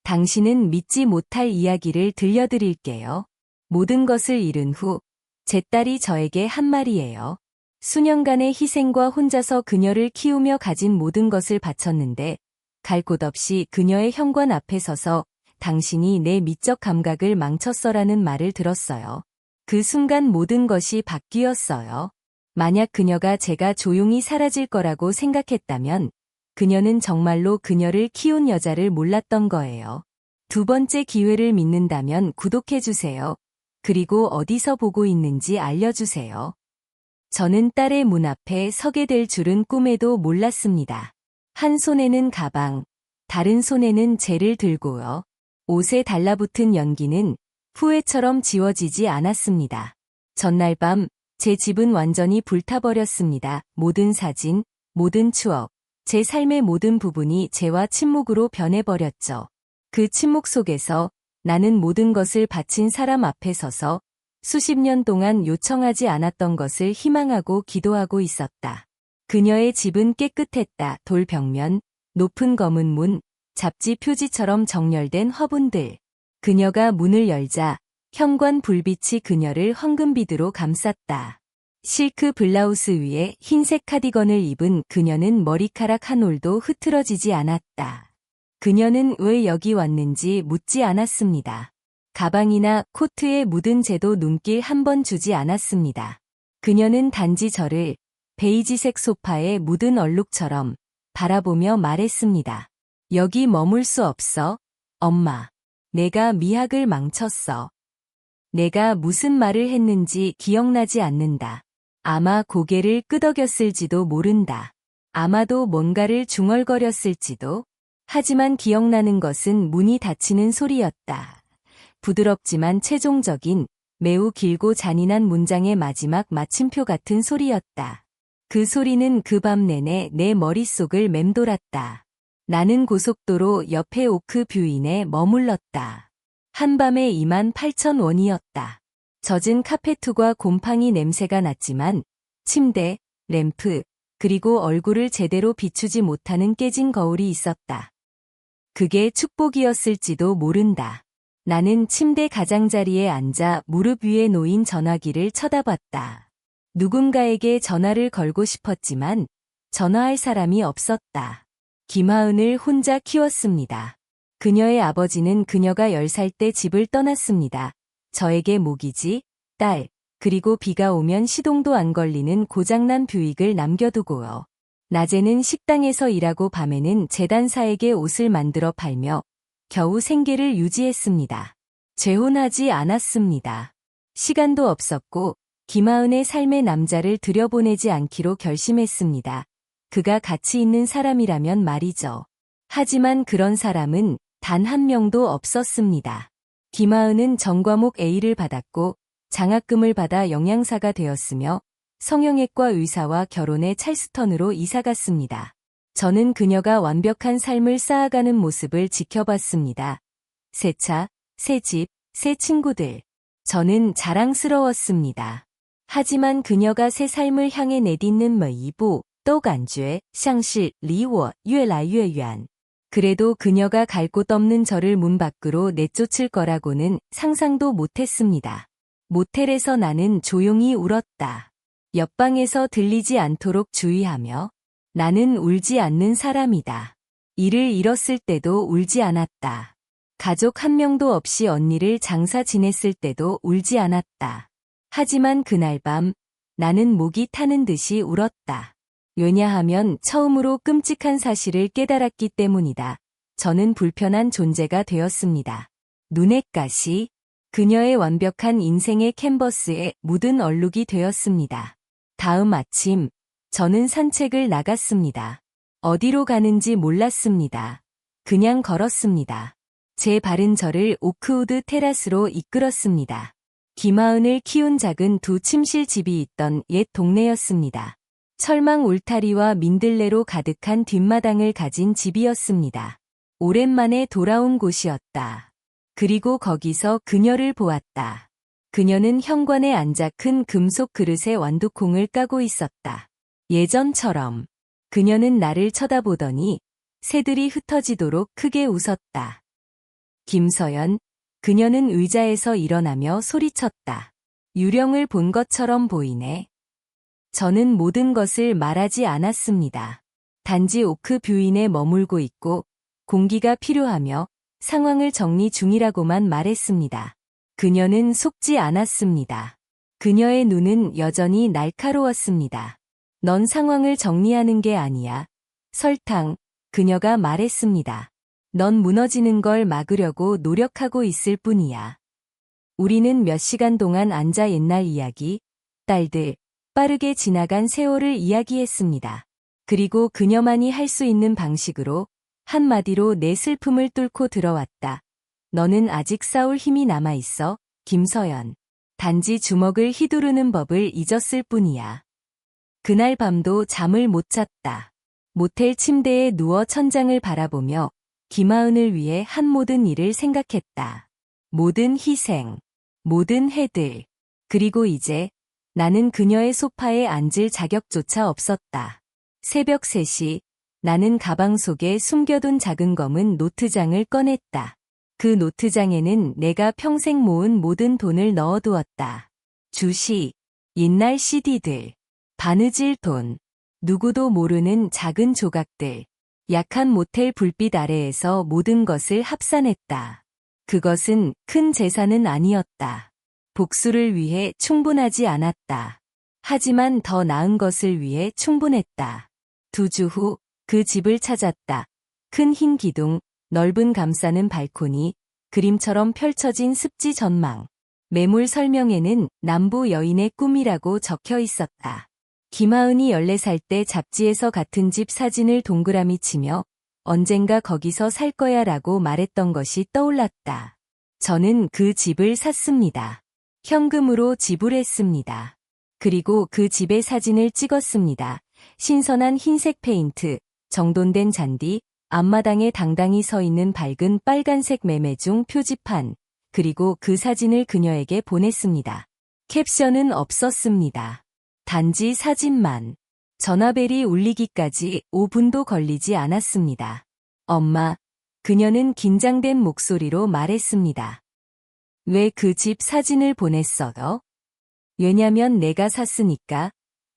당신은 믿지 못할 이야기를 들려드릴게요. 모든 것을 잃은 후 제 딸이 저에게 한 말이에요. 수년간의 희생과 혼자서 그녀를 키우며 가진 모든 것을 바쳤는데 갈 곳 없이 그녀의 현관 앞에 서서 당신이 내 미적 감각을 망쳤어라는 말을 들었어요. 그 순간 모든 것이 바뀌었어요. 만약 그녀가 제가 조용히 사라질 거라고 생각했다면 그녀는 정말로 그녀를 키운 여자를 몰랐던 거예요. 두 번째 기회를 믿는다면 구독해주세요. 그리고 어디서 보고 있는지 알려주세요. 저는 딸의 문 앞에 서게 될 줄은 꿈에도 몰랐습니다. 한 손에는 가방, 다른 손에는 젤을 들고요. 옷에 달라붙은 연기는 후회처럼 지워지지 않았습니다. 전날 밤, 제 집은 완전히 불타버렸습니다. 모든 사진, 모든 추억, 제 삶의 모든 부분이 재와 침묵으로 변해버렸죠. 그 침묵 속에서 나는 모든 것을 바친 사람 앞에 서서 수십 년 동안 요청하지 않았던 것을 희망하고 기도하고 있었다. 그녀의 집은 깨끗했다. 돌벽면, 높은 검은 문, 잡지 표지처럼 정렬된 화분들. 그녀가 문을 열자 현관 불빛이 그녀를 황금빛으로 감쌌다. 실크 블라우스 위에 흰색 카디건을 입은 그녀는 머리카락 한 올도 흐트러지지 않았다. 그녀는 왜 여기 왔는지 묻지 않았습니다. 가방이나 코트에 묻은 젤도 눈길 한 번 주지 않았습니다. 그녀는 단지 저를 베이지색 소파에 묻은 얼룩처럼 바라보며 말했습니다. 여기 머물 수 없어, 엄마. 내가 미학을 망쳤어. 내가 무슨 말을 했는지 기억나지 않는다. 아마 고개를 끄덕였을지도 모른다. 아마도 뭔가를 중얼거렸을지도. 하지만 기억나는 것은 문이 닫히는 소리였다. 부드럽지만 최종적인, 매우 길고 잔인한 문장의 마지막 마침표 같은 소리였다. 그 소리는 그 밤 내내 내 머릿속을 맴돌았다. 나는 고속도로 옆에 오크 뷰인에 머물렀다. 한밤에 28,000원이었다. 젖은 카페트과 곰팡이 냄새가 났지만 침대, 램프, 그리고 얼굴을 제대로 비추지 못하는 깨진 거울이 있었다. 그게 축복이었을지도 모른다. 나는 침대 가장자리에 앉아 무릎 위에 놓인 전화기를 쳐다봤다. 누군가에게 전화를 걸고 싶었지만 전화할 사람이 없었다. 김하은을 혼자 키웠습니다. 그녀의 아버지는 그녀가 10살 때 집을 떠났습니다. 저에게 모기지, 딸, 그리고 비가 오면 시동도 안 걸리는 고장난 뷰익을 남겨두고요. 낮에는 식당에서 일하고 밤에는 재단사에게 옷을 만들어 팔며 겨우 생계를 유지했습니다. 재혼하지 않았습니다. 시간도 없었고 김하은의 삶의 남자를 들여보내지 않기로 결심했습니다. 그가 가치 있는 사람이라면 말이죠. 하지만 그런 사람은 단 한 명도 없었습니다. 김하은은 전과목 A를 받았고 장학금을 받아 영양사가 되었으며 성형외과 의사와 결혼해 찰스턴으로 이사갔습니다. 저는 그녀가 완벽한 삶을 쌓아가는 모습을 지켜봤습니다. 새 차, 새 집, 새 친구들. 저는 자랑스러웠습니다. 하지만 그녀가 새 삶을 향해 내딛는 每一步都感觉像是离我越来越远. 그래도 그녀가 갈 곳 없는 저를 문 밖으로 내쫓을 거라고는 상상도 못했습니다. 모텔에서 나는 조용히 울었다. 옆방에서 들리지 않도록 주의하며 나는 울지 않는 사람이다. 일을 잃었을 때도 울지 않았다. 가족 한 명도 없이 언니를 장사 지냈을 때도 울지 않았다. 하지만 그날 밤 나는 목이 타는 듯이 울었다. 왜냐하면 처음으로 끔찍한 사실을 깨달았기 때문이다. 저는 불편한 존재가 되었습니다. 눈의 가시, 그녀의 완벽한 인생의 캔버스에 묻은 얼룩이 되었습니다. 다음 아침, 저는 산책을 나갔습니다. 어디로 가는지 몰랐습니다. 그냥 걸었습니다. 제 발은 저를 오크우드 테라스로 이끌었습니다. 김하은을 키운 작은 두 침실 집이 있던 옛 동네였습니다. 철망 울타리와 민들레로 가득한 뒷마당을 가진 집이었습니다. 오랜만에 돌아온 곳이었다. 그리고 거기서 그녀를 보았다. 그녀는 현관에 앉아 큰 금속 그릇에 완두콩을 까고 있었다. 예전처럼. 그녀는 나를 쳐다보더니 새들이 흩어지도록 크게 웃었다. 김서연, 그녀는 의자에서 일어나며 소리쳤다. 유령을 본 것처럼 보이네. 저는 모든 것을 말하지 않았습니다. 단지 오크 뷰인에 머물고 있고 공기가 필요하며 상황을 정리 중이라고만 말했습니다. 그녀는 속지 않았습니다. 그녀의 눈은 여전히 날카로웠습니다. 넌 상황을 정리하는 게 아니야. 설탕, 그녀가 말했습니다. 넌 무너지는 걸 막으려고 노력하고 있을 뿐이야. 우리는 몇 시간 동안 앉아 옛날 이야기, 딸들, 빠르게 지나간 세월을 이야기했습니다. 그리고 그녀만이 할 수 있는 방식으로 한마디로 내 슬픔을 뚫고 들어왔다. 너는 아직 싸울 힘이 남아있어, 김서연. 단지 주먹을 휘두르는 법을 잊었을 뿐이야. 그날 밤도 잠을 못 잤다. 모텔 침대에 누워 천장을 바라보며 김하은을 위해 한 모든 일을 생각했다. 모든 희생, 모든 해들. 그리고 이제 나는 그녀의 소파에 앉을 자격조차 없었다. 새벽 3시, 나는 가방 속에 숨겨둔 작은 검은 노트장을 꺼냈다. 그 노트장에는 내가 평생 모은 모든 돈을 넣어두었다. 주식, 옛날 CD들, 바느질 돈, 누구도 모르는 작은 조각들. 약한 모텔 불빛 아래에서 모든 것을 합산했다. 그것은 큰 재산은 아니었다. 복수를 위해 충분하지 않았다. 하지만 더 나은 것을 위해 충분했다. 2주 후 그 집을 찾았다. 큰 흰 기둥, 넓은 감싸는 발코니, 그림처럼 펼쳐진 습지 전망. 매물 설명에는 남부 여인의 꿈이라고 적혀 있었다. 김하은이 14살 때 잡지에서 같은 집 사진을 동그라미 치며 언젠가 거기서 살 거야 라고 말했던 것이 떠올랐다. 저는 그 집을 샀습니다. 현금으로 지불했습니다. 그리고 그 집의 사진을 찍었습니다. 신선한 흰색 페인트, 정돈된 잔디, 앞마당에 당당히 서 있는 밝은 빨간색 매매중 표지판, 그리고 그 사진을 그녀에게 보냈습니다. 캡션은 없었습니다. 단지 사진만. 전화벨이 울리기까지 5분도 걸리지 않았습니다. 엄마, 그녀는 긴장된 목소리로 말했습니다. 왜 그 집 사진을 보냈어요? 왜냐면 내가 샀으니까.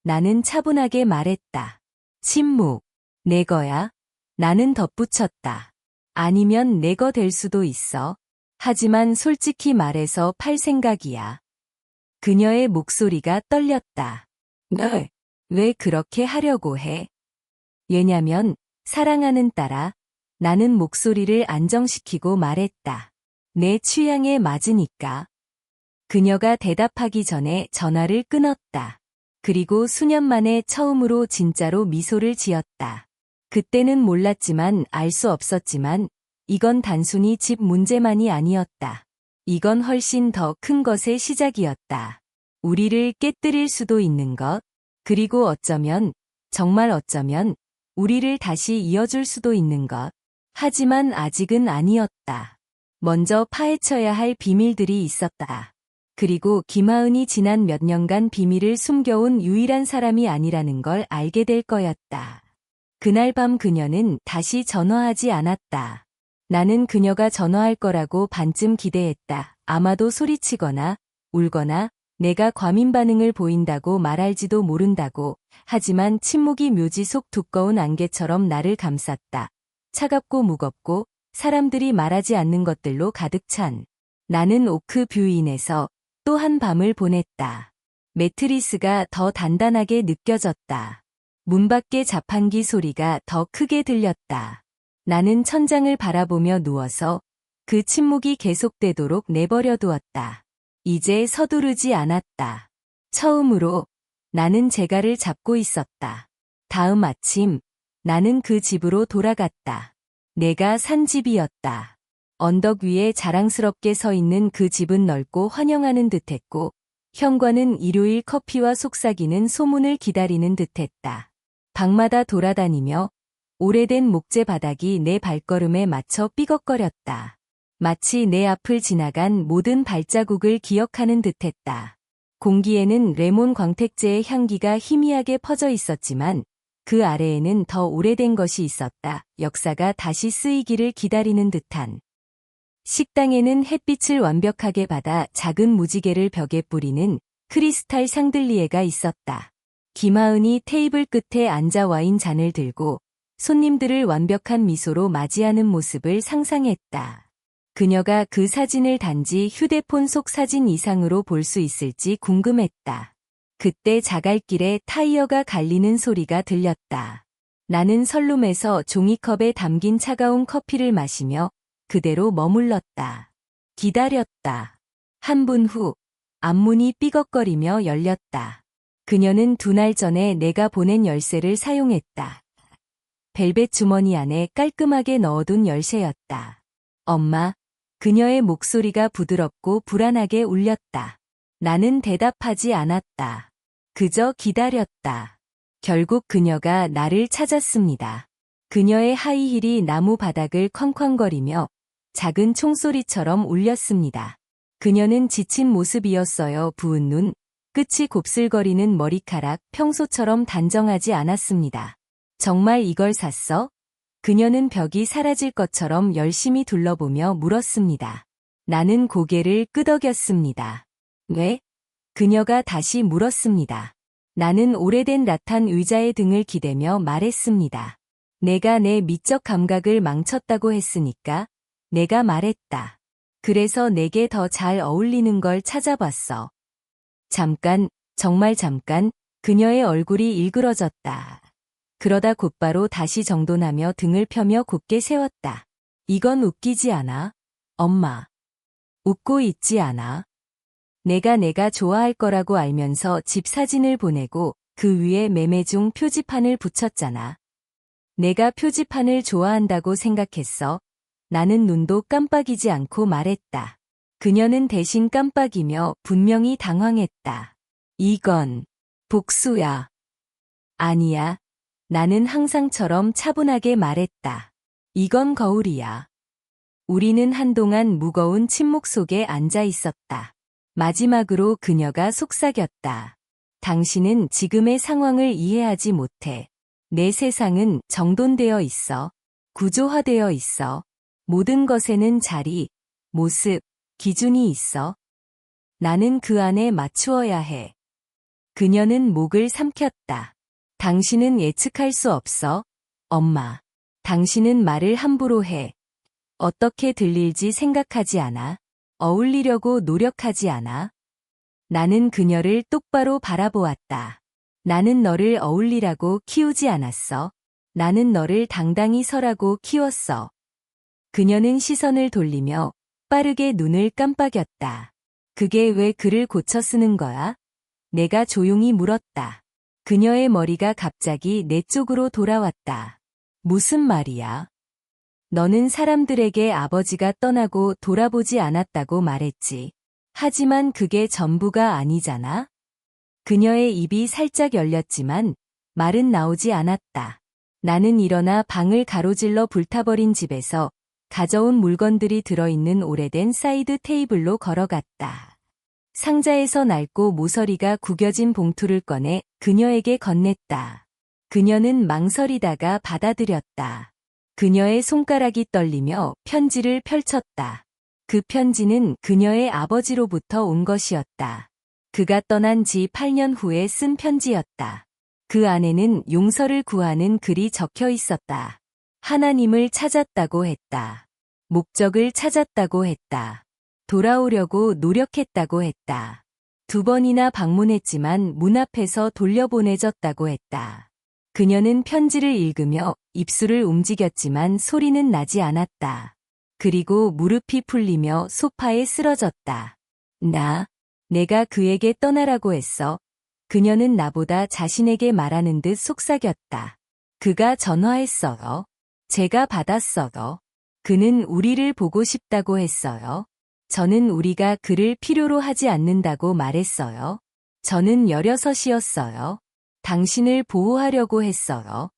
나는 차분하게 말했다. 침묵. 내 거야? 나는 덧붙였다. 아니면 내 거 될 수도 있어. 하지만 솔직히 말해서 팔 생각이야. 그녀의 목소리가 떨렸다. 네. 왜 그렇게 하려고 해? 왜냐면 사랑하는 딸아, 나는 목소리를 안정시키고 말했다. 내 취향에 맞으니까. 그녀가 대답하기 전에 전화를 끊었다. 그리고 수년 만에 처음으로 진짜로 미소를 지었다. 그때는 몰랐지만 알 수 없었지만 이건 단순히 집 문제만이 아니었다. 이건 훨씬 더 큰 것의 시작이었다. 우리를 깨뜨릴 수도 있는 것, 그리고 어쩌면, 정말 어쩌면 우리를 다시 이어줄 수도 있는 것. 하지만 아직은 아니었다. 먼저 파헤쳐야 할 비밀들이 있었다. 그리고 김하은이 지난 몇 년간 비밀을 숨겨온 유일한 사람이 아니라는 걸 알게 될 거였다. 그날 밤 그녀는 다시 전화하지 않았다. 나는 그녀가 전화할 거라고 반쯤 기대했다. 아마도 소리치거나 울거나 내가 과민 반응을 보인다고 말할지도 모른다고. 하지만 침묵이 묘지 속 두꺼운 안개처럼 나를 감쌌다. 차갑고 무겁고 사람들이 말하지 않는 것들로 가득 찬. 나는 오크 뷰인에서 또 한 밤을 보냈다. 매트리스가 더 단단하게 느껴졌다. 문 밖의 자판기 소리가 더 크게 들렸다. 나는 천장을 바라보며 누워서 그 침묵이 계속되도록 내버려 두었다. 이제 서두르지 않았다. 처음으로 나는 제가를 잡고 있었다. 다음 아침 나는 그 집으로 돌아갔다. 내가 산 집이었다. 언덕 위에 자랑스럽게 서 있는 그 집은 넓고 환영하는 듯했고 현관은 일요일 커피와 속삭이는 소문을 기다리는 듯했다. 방마다 돌아다니며 오래된 목재 바닥이 내 발걸음에 맞춰 삐걱거렸다. 마치 내 앞을 지나간 모든 발자국을 기억하는 듯했다. 공기에는 레몬 광택제의 향기가 희미하게 퍼져 있었지만 그 아래에는 더 오래된 것이 있었다. 역사가 다시 쓰이기를 기다리는 듯한. 식당에는 햇빛을 완벽하게 받아 작은 무지개를 벽에 뿌리는 크리스탈 샹들리에가 있었다. 김하은이 테이블 끝에 앉아 와인 잔을 들고 손님들을 완벽한 미소로 맞이하는 모습을 상상했다. 그녀가 그 사진을 단지 휴대폰 속 사진 이상으로 볼 수 있을지 궁금했다. 그때 자갈길에 타이어가 갈리는 소리가 들렸다. 나는 설룸에서 종이컵에 담긴 차가운 커피를 마시며 그대로 머물렀다. 기다렸다. 한 분 후 앞문이 삐걱거리며 열렸다. 그녀는 2날 전에 내가 보낸 열쇠를 사용했다. 벨벳 주머니 안에 깔끔하게 넣어둔 열쇠였다. 엄마, 그녀의 목소리가 부드럽고 불안하게 울렸다. 나는 대답하지 않았다. 그저 기다렸다. 결국 그녀가 나를 찾았습니다. 그녀의 하이힐이 나무 바닥을 쾅쾅거리며 작은 총소리처럼 울렸습니다. 그녀는 지친 모습이었어요. 부은 눈, 끝이 곱슬거리는 머리카락, 평소처럼 단정하지 않았습니다. 정말 이걸 샀어? 그녀는 벽이 사라질 것처럼 열심히 둘러보며 물었습니다. 나는 고개를 끄덕였습니다. 왜? 그녀가 다시 물었습니다. 나는 오래된 라탄 의자의 등을 기대며 말했습니다. 내가 내 미적 감각을 망쳤다고 했으니까 내가 말했다. 그래서 내게 더 잘 어울리는 걸 찾아봤어. 잠깐, 정말 잠깐, 그녀의 얼굴이 일그러졌다. 그러다 곧바로 다시 정돈하며 등을 펴며 곧게 세웠다. 이건 웃기지 않아? 엄마. 웃고 있지 않아? 내가 좋아할 거라고 알면서 집 사진을 보내고 그 위에 매매 중 표지판을 붙였잖아. 내가 표지판을 좋아한다고 생각했어. 나는 눈도 깜빡이지 않고 말했다. 그녀는 대신 깜빡이며 분명히 당황했다. 이건 복수야. 아니야. 나는 항상처럼 차분하게 말했다. 이건 거울이야. 우리는 한동안 무거운 침묵 속에 앉아 있었다. 마지막으로 그녀가 속삭였다. 당신은 지금의 상황을 이해하지 못해. 내 세상은 정돈되어 있어. 구조화되어 있어. 모든 것에는 자리, 모습, 기준이 있어. 나는 그 안에 맞추어야 해. 그녀는 목을 삼켰다. 당신은 예측할 수 없어, 엄마. 당신은 말을 함부로 해. 어떻게 들릴지 생각하지 않아. 어울리려고 노력하지 않아. 나는 그녀를 똑바로 바라보았다. 나는 너를 어울리라고 키우지 않았어. 나는 너를 당당히 서라고 키웠어. 그녀는 시선을 돌리며 빠르게 눈을 깜빡였다. 그게 왜 글을 고쳐 쓰는 거야? 내가 조용히 물었다. 그녀의 머리가 갑자기 내 쪽으로 돌아왔다. 무슨 말이야? 너는 사람들에게 아버지가 떠나고 돌아보지 않았다고 말했지. 하지만 그게 전부가 아니잖아? 그녀의 입이 살짝 열렸지만 말은 나오지 않았다. 나는 일어나 방을 가로질러 불타버린 집에서 가져온 물건들이 들어있는 오래된 사이드 테이블로 걸어갔다. 상자에서 낡고 모서리가 구겨진 봉투를 꺼내 그녀에게 건넸다. 그녀는 망설이다가 받아들였다. 그녀의 손가락이 떨리며 편지를 펼쳤다. 그 편지는 그녀의 아버지로부터 온 것이었다. 그가 떠난 지 8년 후에 쓴 편지였다. 그 안에는 용서를 구하는 글이 적혀 있었다. 하나님을 찾았다고 했다. 목적을 찾았다고 했다. 돌아오려고 노력했다고 했다. 2번이나 방문했지만 문 앞에서 돌려보내졌다고 했다. 그녀는 편지를 읽으며 입술을 움직였지만 소리는 나지 않았다. 그리고 무릎이 풀리며 소파에 쓰러졌다. 내가 그에게 떠나라고 했어. 그녀는 나보다 자신에게 말하는 듯 속삭였다. 그가 전화했어요. 제가 받았어요. 그는 우리를 보고 싶다고 했어요. 저는 우리가 그를 필요로 하지 않는다고 말했어요. 저는 16이었어요. 당신을 보호하려고 했어요.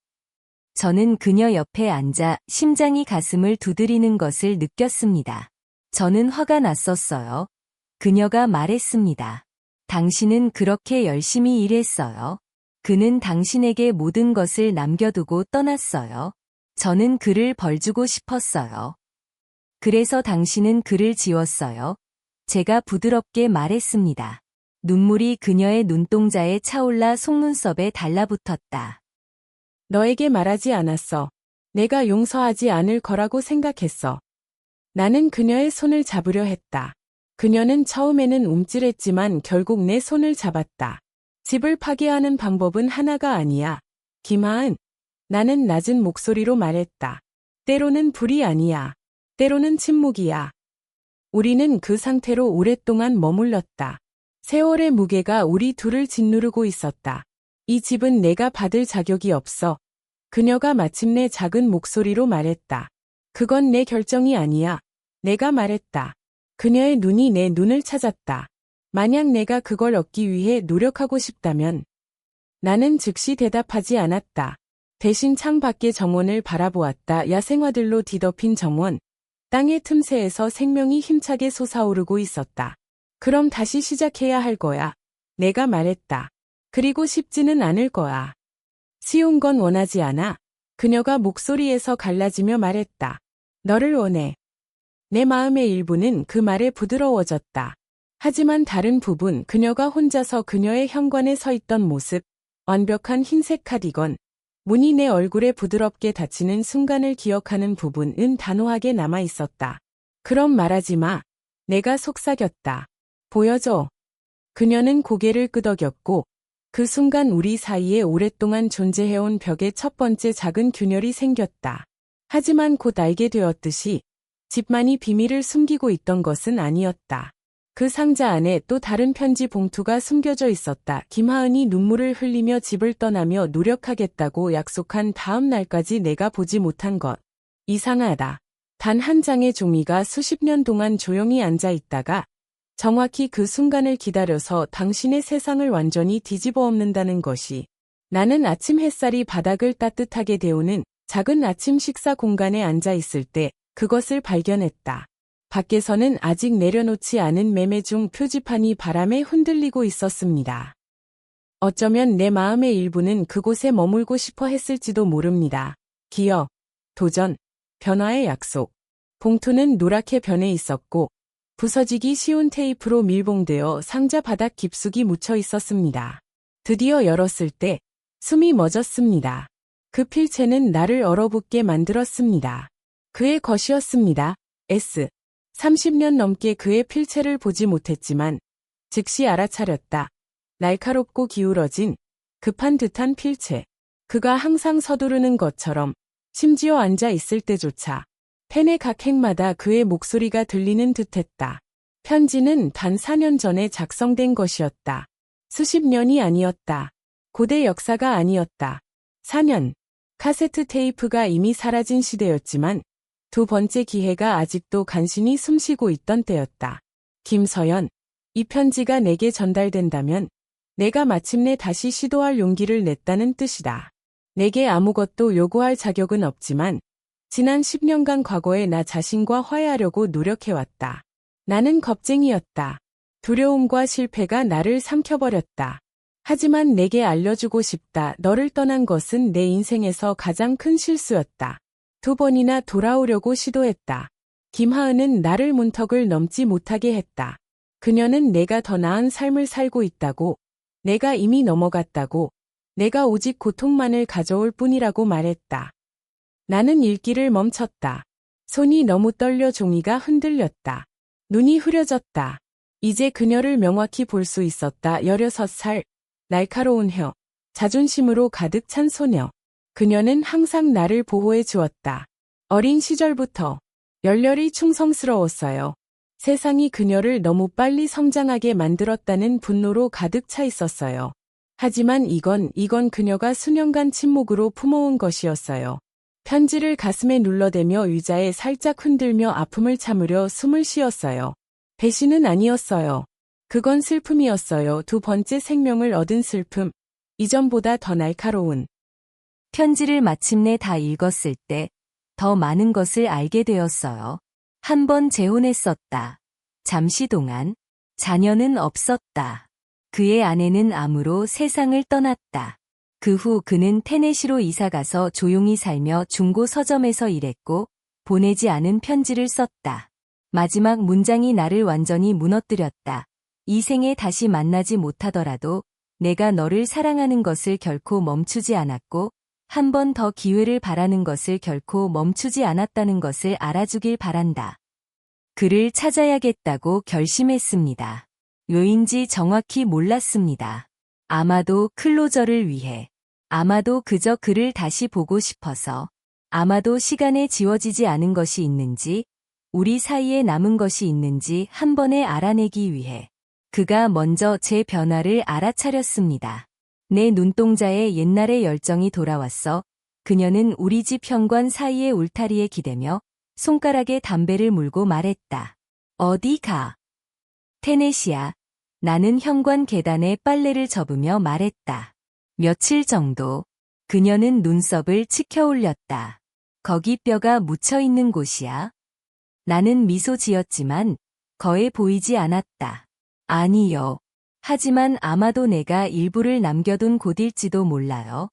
저는 그녀 옆에 앉아 심장이 가슴을 두드리는 것을 느꼈습니다. 저는 화가 났었어요. 그녀가 말했습니다. 당신은 그렇게 열심히 일했어요. 그는 당신에게 모든 것을 남겨두고 떠났어요. 저는 그를 벌주고 싶었어요. 그래서 당신은 글을 지웠어요. 제가 부드럽게 말했습니다. 눈물이 그녀의 눈동자에 차올라 속눈썹에 달라붙었다. 너에게 말하지 않았어. 내가 용서하지 않을 거라고 생각했어. 나는 그녀의 손을 잡으려 했다. 그녀는 처음에는 움찔했지만 결국 내 손을 잡았다. 집을 파괴하는 방법은 하나가 아니야. 김하은, 나는 낮은 목소리로 말했다. 때로는 불이 아니야. 때로는 침묵이야. 우리는 그 상태로 오랫동안 머물렀다. 세월의 무게가 우리 둘을 짓누르고 있었다. 이 집은 내가 받을 자격이 없어. 그녀가 마침내 작은 목소리로 말했다. 그건 내 결정이 아니야. 내가 말했다. 그녀의 눈이 내 눈을 찾았다. 만약 내가 그걸 얻기 위해 노력하고 싶다면. 나는 즉시 대답하지 않았다. 대신 창 밖의 정원을 바라보았다. 야생화들로 뒤덮인 정원. 땅의 틈새에서 생명이 힘차게 솟아오르고 있었다. 그럼 다시 시작해야 할 거야. 내가 말했다. 그리고 쉽지는 않을 거야. 쉬운 건 원하지 않아. 그녀가 목소리에서 갈라지며 말했다. 너를 원해. 내 마음의 일부는 그 말에 부드러워졌다. 하지만 다른 부분, 그녀가 혼자서 그녀의 현관에 서 있던 모습, 완벽한 흰색 카디건, 문이 내 얼굴에 부드럽게 닫히는 순간을 기억하는 부분은 단호하게 남아 있었다. 그럼 말하지 마. 내가 속삭였다. 보여줘. 그녀는 고개를 끄덕였고, 그 순간 우리 사이에 오랫동안 존재해온 벽에 첫 번째 작은 균열이 생겼다. 하지만 곧 알게 되었듯이 집만이 비밀을 숨기고 있던 것은 아니었다. 그 상자 안에 또 다른 편지 봉투가 숨겨져 있었다. 김하은이 눈물을 흘리며 집을 떠나며 노력하겠다고 약속한 다음 날까지 내가 보지 못한 것. 이상하다. 단 한 장의 종이가 수십 년 동안 조용히 앉아 있다가 정확히 그 순간을 기다려서 당신의 세상을 완전히 뒤집어 엎는다는 것이. 나는 아침 햇살이 바닥을 따뜻하게 데우는 작은 아침 식사 공간에 앉아 있을 때 그것을 발견했다. 밖에서는 아직 내려놓지 않은 매매 중 표지판이 바람에 흔들리고 있었습니다. 어쩌면 내 마음의 일부는 그곳에 머물고 싶어 했을지도 모릅니다. 기억, 도전, 변화의 약속. 봉투는 노랗게 변해 있었고 부서지기 쉬운 테이프로 밀봉되어 상자 바닥 깊숙이 묻혀 있었습니다. 드디어 열었을 때 숨이 멎었습니다. 그 필체는 나를 얼어붙게 만들었습니다. 그의 것이었습니다. S. 30년 넘게 그의 필체를 보지 못했지만 즉시 알아차렸다. 날카롭고 기울어진 급한 듯한 필체. 그가 항상 서두르는 것처럼 심지어 앉아 있을 때조차 펜의 각 행마다 그의 목소리가 들리는 듯했다. 편지는 단 4년 전에 작성된 것이었다. 수십 년이 아니었다. 고대 역사가 아니었다. 4년. 카세트 테이프가 이미 사라진 시대였지만 두 번째 기회가 아직도 간신히 숨쉬고 있던 때였다. 김서연, 이 편지가 내게 전달된다면 내가 마침내 다시 시도할 용기를 냈다는 뜻이다. 내게 아무것도 요구할 자격은 없지만 지난 10년간 과거의 나 자신과 화해하려고 노력해왔다. 나는 겁쟁이였다. 두려움과 실패가 나를 삼켜버렸다. 하지만 내게 알려주고 싶다. 너를 떠난 것은 내 인생에서 가장 큰 실수였다. 2번이나 돌아오려고 시도했다. 김하은은 나를 문턱을 넘지 못하게 했다. 그녀는 내가 더 나은 삶을 살고 있다고, 내가 이미 넘어갔다고, 내가 오직 고통만을 가져올 뿐이라고 말했다. 나는 읽기를 멈췄다. 손이 너무 떨려 종이가 흔들렸다. 눈이 흐려졌다. 이제 그녀를 명확히 볼 수 있었다. 16살, 날카로운 혀, 자존심으로 가득 찬 소녀. 그녀는 항상 나를 보호해 주었다. 어린 시절부터 열렬히 충성스러웠어요. 세상이 그녀를 너무 빨리 성장하게 만들었다는 분노로 가득 차 있었어요. 하지만 이건 그녀가 수년간 침묵으로 품어온 것이었어요. 편지를 가슴에 눌러대며 의자에 살짝 흔들며 아픔을 참으려 숨을 쉬었어요. 배신은 아니었어요. 그건 슬픔이었어요. 두 번째 생명을 얻은 슬픔. 이전보다 더 날카로운. 편지를 마침내 다 읽었을 때 더 많은 것을 알게 되었어요. 한 번 재혼했었다. 잠시 동안. 자녀는 없었다. 그의 아내는 암으로 세상을 떠났다. 그 후 그는 테네시로 이사가서 조용히 살며 중고 서점에서 일했고 보내지 않은 편지를 썼다. 마지막 문장이 나를 완전히 무너뜨렸다. 이 생에 다시 만나지 못하더라도 내가 너를 사랑하는 것을 결코 멈추지 않았고 한 번 더 기회를 바라는 것을 결코 멈추지 않았다는 것을 알아주길 바란다. 그를 찾아야겠다고 결심했습니다. 왜인지 정확히 몰랐습니다. 아마도 클로저를 위해, 아마도 그저 그를 다시 보고 싶어서, 아마도 시간에 지워지지 않은 것이 있는지, 우리 사이에 남은 것이 있는지 한 번에 알아내기 위해 그가 먼저 제 변화를 알아차렸습니다. 내 눈동자에 옛날의 열정이 돌아왔어. 그녀는 우리 집 현관 사이의 울타리에 기대며 손가락에 담배를 물고 말했다. 어디 가? 테네시아. 나는 현관 계단에 빨래를 접으며 말했다. 며칠 정도. 그녀는 눈썹을 치켜 올렸다. 거기 뼈가 묻혀 있는 곳이야? 나는 미소 지었지만 거해 보이지 않았다. 아니요. 하지만 아마도 내가 일부를 남겨둔 곳일지도 몰라요.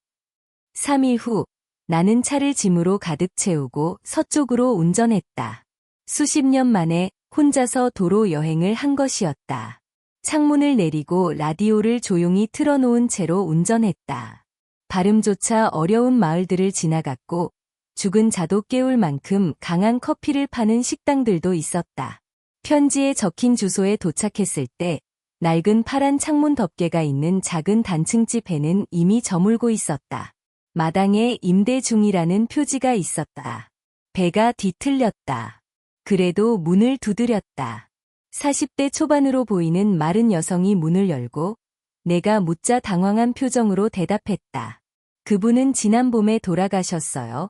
3일 후 나는 차를 짐으로 가득 채우고 서쪽으로 운전했다. 수십 년 만에 혼자서 도로 여행을 한 것이었다. 창문을 내리고 라디오를 조용히 틀어놓은 채로 운전했다. 발음조차 어려운 마을들을 지나갔고 죽은 자도 깨울 만큼 강한 커피를 파는 식당들도 있었다. 편지에 적힌 주소에 도착했을 때 낡은 파란 창문 덮개가 있는 작은 단층집에는 이미 저물고 있었다. 마당에 임대 중이라는 표지가 있었다. 배가 뒤틀렸다. 그래도 문을 두드렸다. 40대 초반으로 보이는 마른 여성이 문을 열고 내가 묻자 당황한 표정으로 대답했다. 그분은 지난 봄에 돌아가셨어요.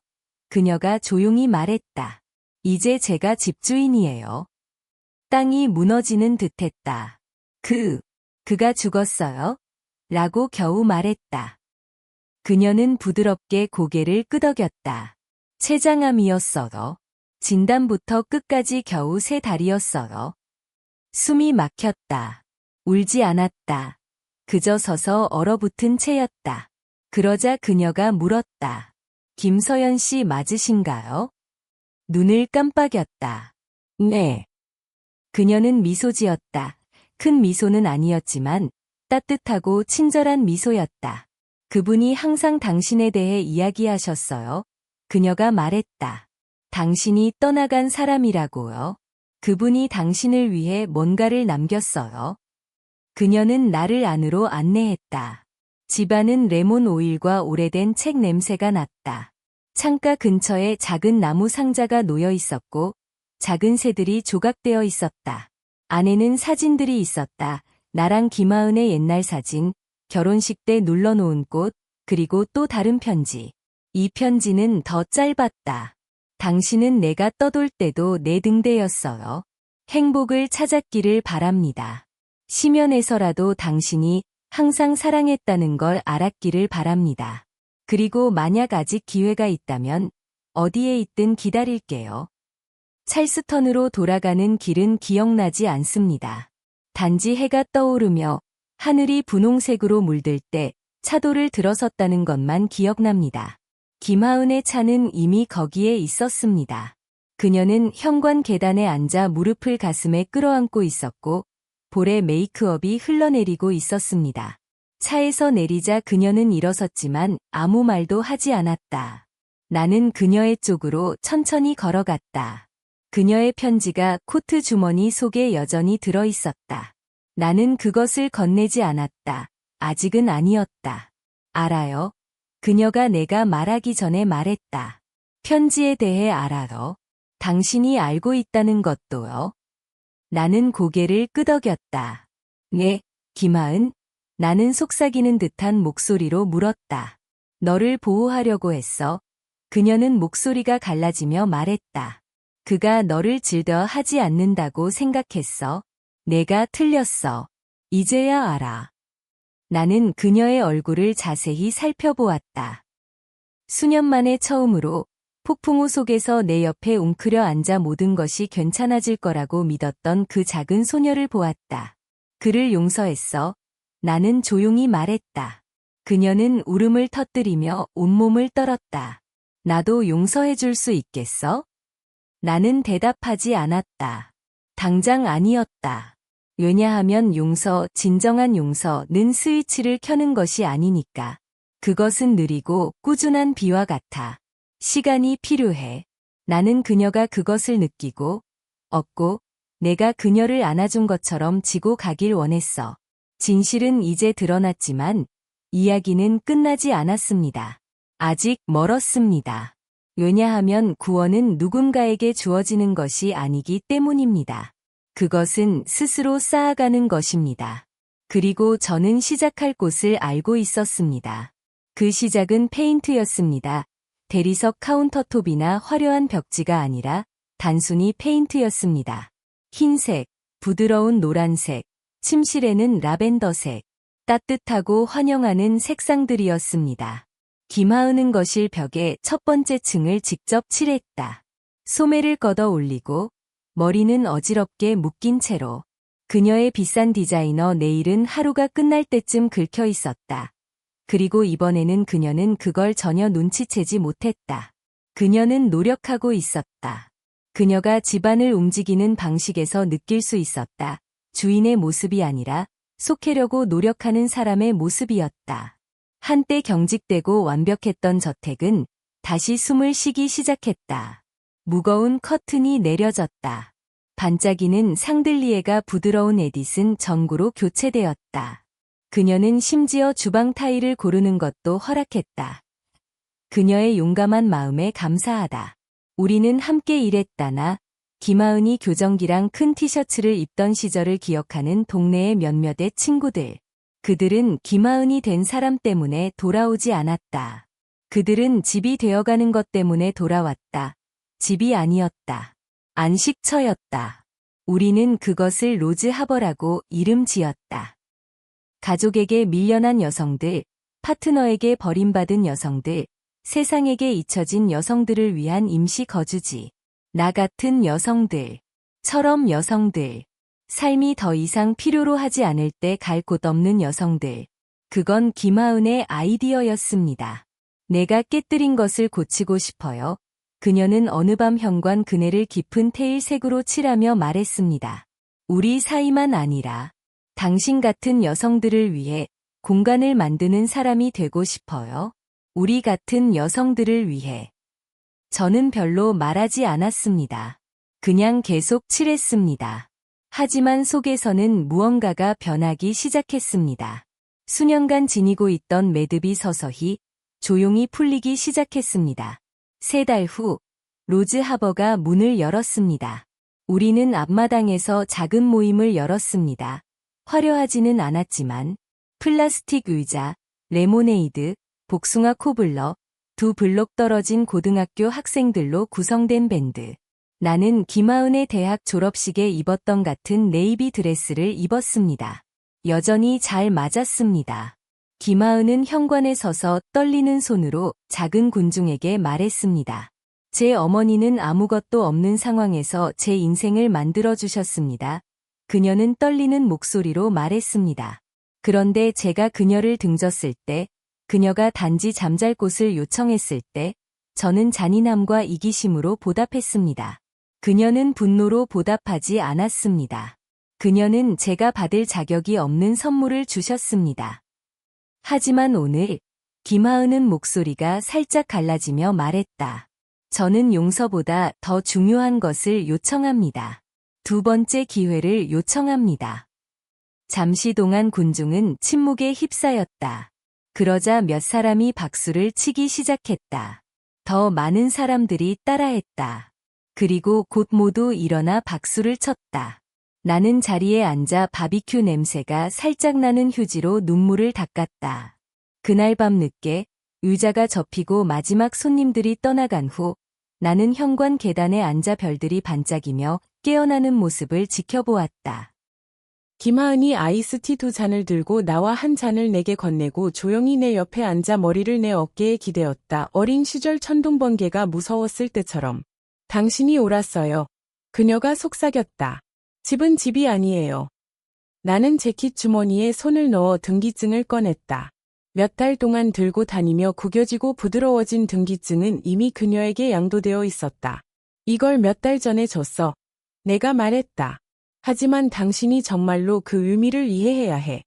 그녀가 조용히 말했다. 이제 제가 집주인이에요. 땅이 무너지는 듯했다. 그가 죽었어요? 라고 겨우 말했다. 그녀는 부드럽게 고개를 끄덕였다. 췌장암이었어요. 진단부터 끝까지 겨우 3달이었어요. 숨이 막혔다. 울지 않았다. 그저 서서 얼어붙은 채였다. 그러자 그녀가 물었다. 김서연 씨 맞으신가요? 눈을 깜빡였다. 네. 그녀는 미소 지었다. 큰 미소는 아니었지만 따뜻하고 친절한 미소였다. 그분이 항상 당신에 대해 이야기하셨어요. 그녀가 말했다. 당신이 떠나간 사람이라고요. 그분이 당신을 위해 뭔가를 남겼어요. 그녀는 나를 안으로 안내했다. 집안은 레몬 오일과 오래된 책 냄새가 났다. 창가 근처에 작은 나무 상자가 놓여 있었고 작은 새들이 조각되어 있었다. 안에는 사진들이 있었다. 나랑 김하은의 옛날 사진, 결혼식 때 눌러놓은 꽃, 그리고 또 다른 편지. 이 편지는 더 짧았다. 당신은 내가 떠돌 때도 내 등대였어요. 행복을 찾았기를 바랍니다. 심연에서라도 당신이 항상 사랑했다는 걸 알았기를 바랍니다. 그리고 만약 아직 기회가 있다면 어디에 있든 기다릴게요. 찰스턴으로 돌아가는 길은 기억나지 않습니다. 단지 해가 떠오르며 하늘이 분홍색으로 물들 때 차도를 들어섰다는 것만 기억납니다. 김하은의 차는 이미 거기에 있었습니다. 그녀는 현관 계단에 앉아 무릎을 가슴에 끌어안고 있었고 볼에 메이크업이 흘러내리고 있었습니다. 차에서 내리자 그녀는 일어섰지만 아무 말도 하지 않았다. 나는 그녀의 쪽으로 천천히 걸어갔다. 그녀의 편지가 코트 주머니 속에 여전히 들어 있었다. 나는 그것을 건네지 않았다. 아직은 아니었다. 알아요. 그녀가 내가 말하기 전에 말했다. 편지에 대해 알아요. 당신이 알고 있다는 것도요. 나는 고개를 끄덕였다. 네, 김하은. 나는 속삭이는 듯한 목소리로 물었다. 너를 보호하려고 했어. 그녀는 목소리가 갈라지며 말했다. 그가 너를 질더하지 않는다고 생각했어. 내가 틀렸어. 이제야 알아. 나는 그녀의 얼굴을 자세히 살펴보았다. 수년 만에 처음으로 폭풍우 속에서 내 옆에 웅크려 앉아 모든 것이 괜찮아질 거라고 믿었던 그 작은 소녀를 보았다. 그를 용서했어. 나는 조용히 말했다. 그녀는 울음을 터뜨리며 온몸을 떨었다. 나도 용서해 줄 수 있겠어? 나는 대답하지 않았다. 당장 아니었다. 왜냐하면 진정한 용서는 스위치를 켜는 것이 아니니까. 그것은 느리고 꾸준한 비와 같아. 시간이 필요해. 나는 그녀가 그것을 느끼고, 얻고, 내가 그녀를 안아준 것처럼 지고 가길 원했어. 진실은 이제 드러났지만, 이야기는 끝나지 않았습니다. 아직 멀었습니다. 왜냐하면 구원은 누군가에게 주어지는 것이 아니기 때문입니다. 그것은 스스로 쌓아가는 것입니다. 그리고 저는 시작할 곳을 알고 있었습니다. 그 시작은 페인트였습니다. 대리석 카운터톱이나 화려한 벽지가 아니라 단순히 페인트였습니다. 흰색, 부드러운 노란색, 침실에는 라벤더색, 따뜻하고 환영하는 색상들이었습니다. 김하은은 거실 벽에 첫 번째 층을 직접 칠했다. 소매를 걷어 올리고 머리는 어지럽게 묶인 채로 그녀의 비싼 디자이너 네일은 하루가 끝날 때쯤 긁혀 있었다. 그리고 이번에는 그녀는 그걸 전혀 눈치채지 못했다. 그녀는 노력하고 있었다. 그녀가 집안을 움직이는 방식에서 느낄 수 있었다. 주인의 모습이 아니라 속해려고 노력하는 사람의 모습이었다. 한때 경직되고 완벽했던 저택은 다시 숨을 쉬기 시작했다. 무거운 커튼이 내려졌다. 반짝이는 샹들리에가 부드러운 에디슨 전구로 교체되었다. 그녀는 심지어 주방 타일을 고르는 것도 허락했다. 그녀의 용감한 마음에 감사하다. 우리는 함께 일했다나 김하은이 교정기랑 큰 티셔츠를 입던 시절을 기억하는 동네의 몇몇의 친구들. 그들은 김하은이 된 사람 때문에 돌아오지 않았다. 그들은 집이 되어가는 것 때문에 돌아왔다. 집이 아니었다. 안식처였다. 우리는 그것을 로즈 하버라고 이름 지었다. 가족에게 밀려난 여성들, 파트너에게 버림받은 여성들, 세상에게 잊혀진 여성들을 위한 임시 거주지. 나 같은 여성들처럼 여성들. 삶이 더 이상 필요로 하지 않을 때 갈 곳 없는 여성들. 그건 김하은의 아이디어였습니다. 내가 깨뜨린 것을 고치고 싶어요. 그녀는 어느 밤 현관 그네를 깊은 테일색으로 칠하며 말했습니다. 우리 사이만 아니라 당신 같은 여성들을 위해 공간을 만드는 사람이 되고 싶어요. 우리 같은 여성들을 위해. 저는 별로 말하지 않았습니다. 그냥 계속 칠했습니다. 하지만 속에서는 무언가가 변하기 시작했습니다. 수년간 지니고 있던 매듭이 서서히 조용히 풀리기 시작했습니다. 3달 후, 로즈 하버가 문을 열었습니다. 우리는 앞마당에서 작은 모임을 열었습니다. 화려하지는 않았지만 플라스틱 의자, 레모네이드, 복숭아 코블러, 2 블록 떨어진 고등학교 학생들로 구성된 밴드. 나는 김하은의 대학 졸업식에 입었던 같은 네이비 드레스를 입었습니다. 여전히 잘 맞았습니다. 김하은은 현관에 서서 떨리는 손으로 작은 군중에게 말했습니다. 제 어머니는 아무것도 없는 상황에서 제 인생을 만들어주셨습니다. 그녀는 떨리는 목소리로 말했습니다. 그런데 제가 그녀를 등졌을 때, 그녀가 단지 잠잘 곳을 요청했을 때, 저는 잔인함과 이기심으로 보답했습니다. 그녀는 분노로 보답하지 않았습니다. 그녀는 제가 받을 자격이 없는 선물을 주셨습니다. 하지만 오늘, 김하은은 목소리가 살짝 갈라지며 말했다. 저는 용서보다 더 중요한 것을 요청합니다. 2번째 기회를 요청합니다. 잠시 동안 군중은 침묵에 휩싸였다. 그러자 몇 사람이 박수를 치기 시작했다. 더 많은 사람들이 따라했다. 그리고 곧 모두 일어나 박수를 쳤다. 나는 자리에 앉아 바비큐 냄새가 살짝 나는 휴지로 눈물을 닦았다. 그날 밤 늦게 의자가 접히고 마지막 손님들이 떠나간 후 나는 현관 계단에 앉아 별들이 반짝이며 깨어나는 모습을 지켜보았다. 김하은이 아이스티 2잔을 들고 나와 한 잔을 내게 건네고 조용히 내 옆에 앉아 머리를 내 어깨에 기대었다. 어린 시절 천둥번개가 무서웠을 때처럼. 당신이 옳았어요. 그녀가 속삭였다. 집은 집이 아니에요. 나는 재킷 주머니에 손을 넣어 등기증을 꺼냈다. 몇 달 동안 들고 다니며 구겨지고 부드러워진 등기증은 이미 그녀에게 양도되어 있었다. 이걸 몇 달 전에 줬어. 내가 말했다. 하지만 당신이 정말로 그 의미를 이해해야 해.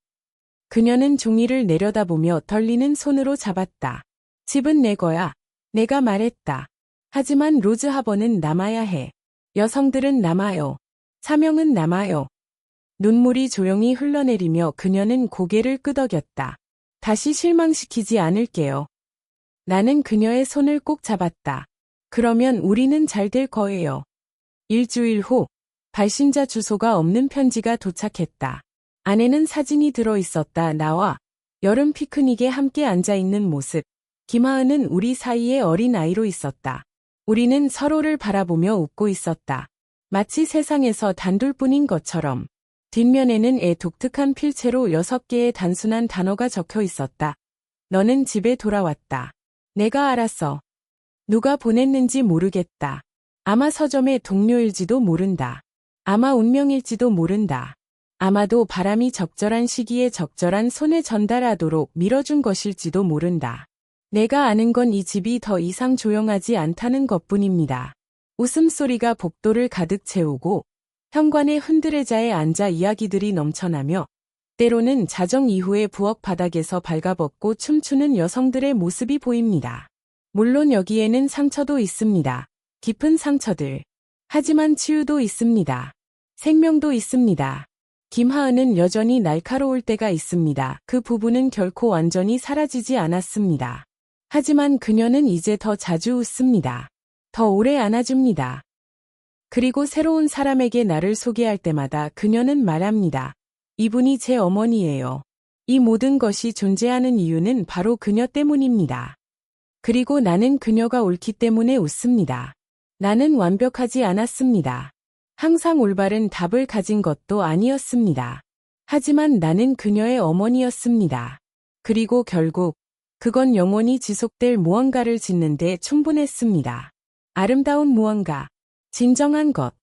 그녀는 종이를 내려다보며 떨리는 손으로 잡았다. 집은 내 거야. 내가 말했다. 하지만 로즈 하버는 남아야 해. 여성들은 남아요. 사명은 남아요. 눈물이 조용히 흘러내리며 그녀는 고개를 끄덕였다. 다시 실망시키지 않을게요. 나는 그녀의 손을 꼭 잡았다. 그러면 우리는 잘 될 거예요. 일주일 후, 발신자 주소가 없는 편지가 도착했다. 안에는 사진이 들어 있었다. 나와 여름 피크닉에 함께 앉아 있는 모습. 김하은은 우리 사이에 어린 아이로 있었다. 우리는 서로를 바라보며 웃고 있었다. 마치 세상에서 단둘뿐인 것처럼. 뒷면에는 독특한 필체로 6개의 단순한 단어가 적혀 있었다. 너는 집에 돌아왔다. 내가 알았어. 누가 보냈는지 모르겠다. 아마 서점의 동료일지도 모른다. 아마 운명일지도 모른다. 아마도 바람이 적절한 시기에 적절한 손에 전달하도록 밀어준 것일지도 모른다. 내가 아는 건 이 집이 더 이상 조용하지 않다는 것뿐입니다. 웃음소리가 복도를 가득 채우고 현관의 흔들의자에 앉아 이야기들이 넘쳐나며 때로는 자정 이후에 부엌 바닥에서 발가벗고 춤추는 여성들의 모습이 보입니다. 물론 여기에는 상처도 있습니다. 깊은 상처들. 하지만 치유도 있습니다. 생명도 있습니다. 김하은은 여전히 날카로울 때가 있습니다. 그 부분은 결코 완전히 사라지지 않았습니다. 하지만 그녀는 이제 더 자주 웃습니다. 더 오래 안아줍니다. 그리고 새로운 사람에게 나를 소개할 때마다 그녀는 말합니다. 이분이 제 어머니예요. 이 모든 것이 존재하는 이유는 바로 그녀 때문입니다. 그리고 나는 그녀가 옳기 때문에 웃습니다. 나는 완벽하지 않았습니다. 항상 올바른 답을 가진 것도 아니었습니다. 하지만 나는 그녀의 어머니였습니다. 그리고 결국 그건 영원히 지속될 무언가를 짓는 데 충분했습니다. 아름다운 무언가. 진정한 것.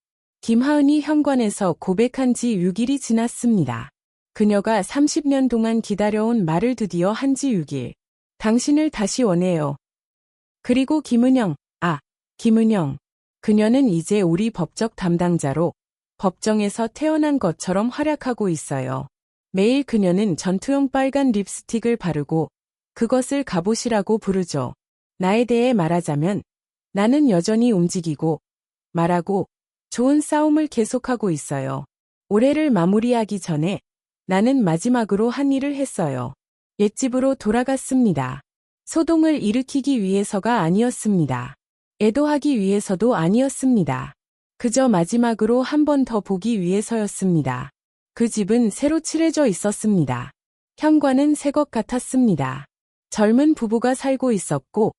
김하은이 현관에서 고백한 지 6일이 지났습니다. 그녀가 30년 동안 기다려온 말을 드디어 한 지 6일. 당신을 다시 원해요. 그리고 김은영. 김은영. 그녀는 이제 우리 법적 담당자로 법정에서 태어난 것처럼 활약하고 있어요. 매일 그녀는 전투용 빨간 립스틱을 바르고 그것을 갑옷이라고 부르죠. 나에 대해 말하자면 나는 여전히 움직이고 말하고 좋은 싸움을 계속하고 있어요. 올해를 마무리하기 전에 나는 마지막으로 한 일을 했어요. 옛집으로 돌아갔습니다. 소동을 일으키기 위해서가 아니었습니다. 애도하기 위해서도 아니었습니다. 그저 마지막으로 한 번 더 보기 위해서였습니다. 그 집은 새로 칠해져 있었습니다. 현관은 새 것 같았습니다. 젊은 부부가 살고 있었고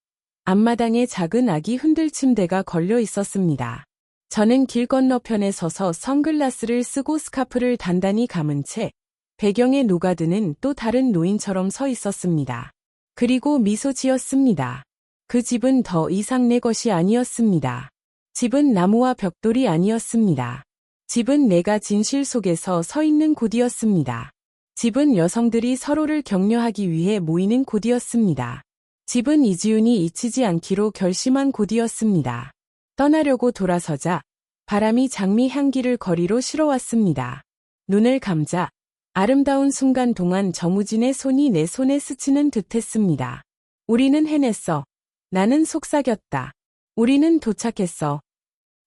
앞마당에 작은 아기 흔들 침대가 걸려 있었습니다. 저는 길 건너편에 서서 선글라스를 쓰고 스카프를 단단히 감은 채 배경에 녹아드는 또 다른 노인처럼 서 있었습니다. 그리고 미소 지었습니다. 그 집은 더 이상 내 것이 아니었습니다. 집은 나무와 벽돌이 아니었습니다. 집은 내가 진실 속에서 서 있는 곳이었습니다. 집은 여성들이 서로를 격려하기 위해 모이는 곳이었습니다. 집은 이지훈이 잊히지 않기로 결심한 곳이었습니다. 떠나려고 돌아서자 바람이 장미 향기를 거리로 실어왔습니다. 눈을 감자 아름다운 순간 동안 정우진의 손이 내 손에 스치는 듯했습니다. 우리는 해냈어. 나는 속삭였다. 우리는 도착했어.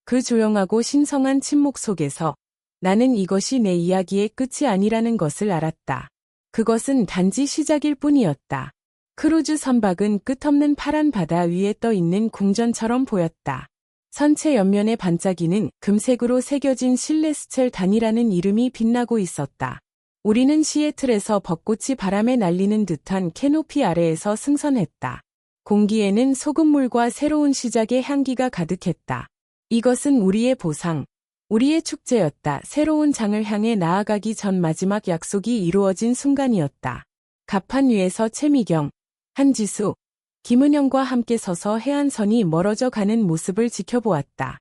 그 조용하고 신성한 침묵 속에서 나는 이것이 내 이야기의 끝이 아니라는 것을 알았다. 그것은 단지 시작일 뿐이었다. 크루즈 선박은 끝없는 파란 바다 위에 떠 있는 궁전처럼 보였다. 선체 옆면에 반짝이는 금색으로 새겨진 실레스첼 단이라는 이름이 빛나고 있었다. 우리는 시애틀에서 벚꽃이 바람에 날리는 듯한 캐노피 아래에서 승선했다. 공기에는 소금물과 새로운 시작의 향기가 가득했다. 이것은 우리의 보상, 우리의 축제였다. 새로운 장을 향해 나아가기 전 마지막 약속이 이루어진 순간이었다. 갑판 위에서 최미경, 한지수, 김은영과 함께 서서 해안선이 멀어져 가는 모습을 지켜보았다.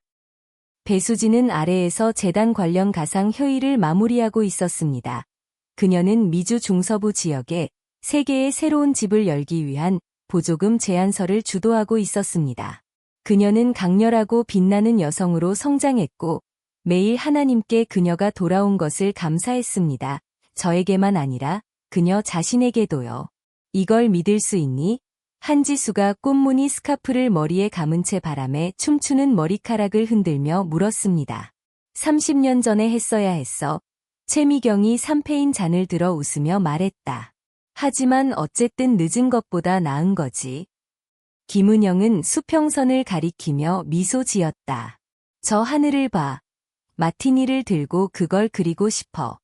배수진은 아래에서 재단 관련 가상 회의를 마무리하고 있었습니다. 그녀는 미주 중서부 지역에 3개의 새로운 집을 열기 위한 보조금 제안서를 주도하고 있었습니다. 그녀는 강렬하고 빛나는 여성으로 성장했고 매일 하나님께 그녀가 돌아온 것을 감사했습니다. 저에게만 아니라 그녀 자신에게도요. 이걸 믿을 수 있니? 한지수가 꽃무늬 스카프를 머리에 감은 채 바람에 춤추는 머리카락을 흔들며 물었습니다. 30년 전에 했어야 했어. 최미경이 샴페인 잔을 들어 웃으며 말했다. 하지만 어쨌든 늦은 것보다 나은 거지. 김은영은 수평선을 가리키며 미소 지었다. 저 하늘을 봐. 마티니를 들고 그걸 그리고 싶어.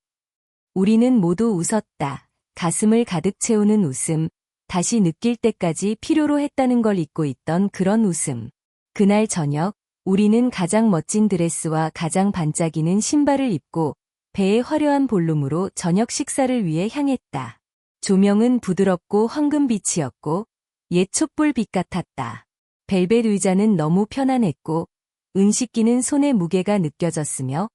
우리는 모두 웃었다. 가슴을 가득 채우는 웃음. 다시 느낄 때까지 필요로 했다는 걸 잊고 있던 그런 웃음. 그날 저녁, 우리는 가장 멋진 드레스와 가장 반짝이는 신발을 입고 배의 화려한 볼룸으로 저녁 식사를 위해 향했다. 조명은 부드럽고 황금빛이었고 옛 촛불빛 같았다. 벨벳 의자는 너무 편안했고 은식기는 손의 무게가 느껴졌으며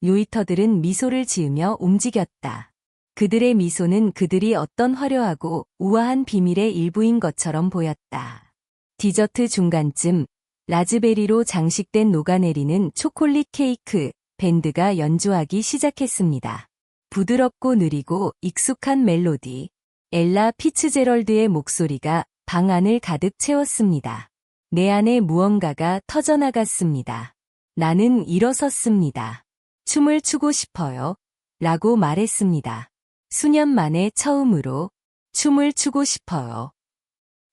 요이터들은 미소를 지으며 움직였다. 그들의 미소는 그들이 어떤 화려하고 우아한 비밀의 일부인 것처럼 보였다. 디저트 중간쯤 라즈베리로 장식된 녹아내리는 초콜릿 케이크 밴드가 연주하기 시작했습니다. 부드럽고 느리고 익숙한 멜로디. 엘라 피츠제럴드의 목소리가 방 안을 가득 채웠습니다. 내 안에 무언가가 터져나갔습니다. 나는 일어섰습니다. 춤을 추고 싶어요. 라고 말했습니다. 수년 만에 처음으로 춤을 추고 싶어요.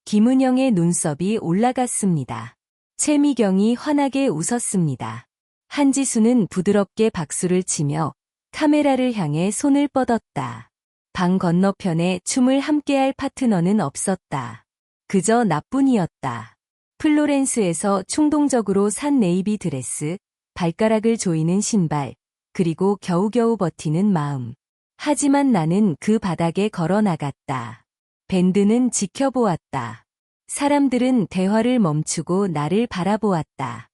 김은영의 눈썹이 올라갔습니다. 최미경이 환하게 웃었습니다. 한지수는 부드럽게 박수를 치며 카메라를 향해 손을 뻗었다. 방 건너편에 춤을 함께할 파트너는 없었다. 그저 나뿐이었다. 플로렌스에서 충동적으로 산 네이비 드레스, 발가락을 조이는 신발, 그리고 겨우겨우 버티는 마음. 하지만 나는 그 바닥에 걸어 나갔다. 밴드는 지켜보았다. 사람들은 대화를 멈추고 나를 바라보았다.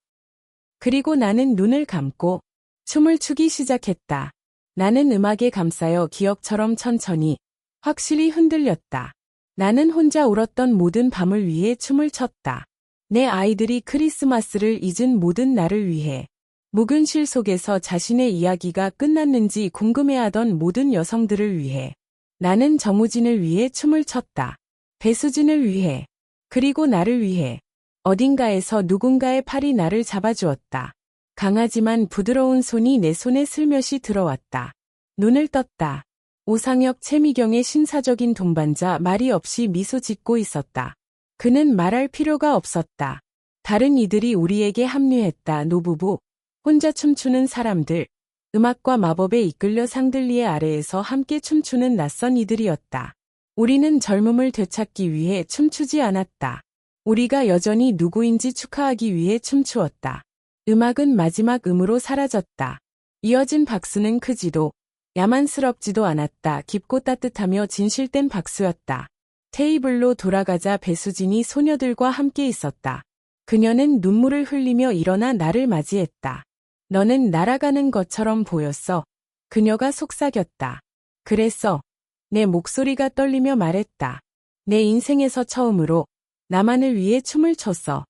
그리고 나는 눈을 감고 춤을 추기 시작했다. 나는 음악에 감싸여 기억처럼 천천히, 확실히 흔들렸다. 나는 혼자 울었던 모든 밤을 위해 춤을 췄다. 내 아이들이 크리스마스를 잊은 모든 나를 위해. 묵은 실 속에서 자신의 이야기가 끝났는지 궁금해하던 모든 여성들을 위해. 나는 정우진을 위해 춤을 췄다. 배수진을 위해. 그리고 나를 위해. 어딘가에서 누군가의 팔이 나를 잡아주었다. 강하지만 부드러운 손이 내 손에 슬며시 들어왔다. 눈을 떴다. 오상혁 최미경의 신사적인 동반자 말이 없이 미소 짓고 있었다. 그는 말할 필요가 없었다. 다른 이들이 우리에게 합류했다. 노부부. 혼자 춤추는 사람들. 음악과 마법에 이끌려 상들리의 아래에서 함께 춤추는 낯선 이들이었다. 우리는 젊음을 되찾기 위해 춤추지 않았다. 우리가 여전히 누구인지 축하하기 위해 춤추었다. 음악은 마지막 음으로 사라졌다. 이어진 박수는 크지도 야만스럽지도 않았다. 깊고 따뜻하며 진실된 박수였다. 테이블로 돌아가자 배수진이 소녀들과 함께 있었다. 그녀는 눈물을 흘리며 일어나 나를 맞이했다. 너는 날아가는 것처럼 보였어. 그녀가 속삭였다. 그랬어. 내 목소리가 떨리며 말했다. 내 인생에서 처음으로 나만을 위해 춤을 췄어.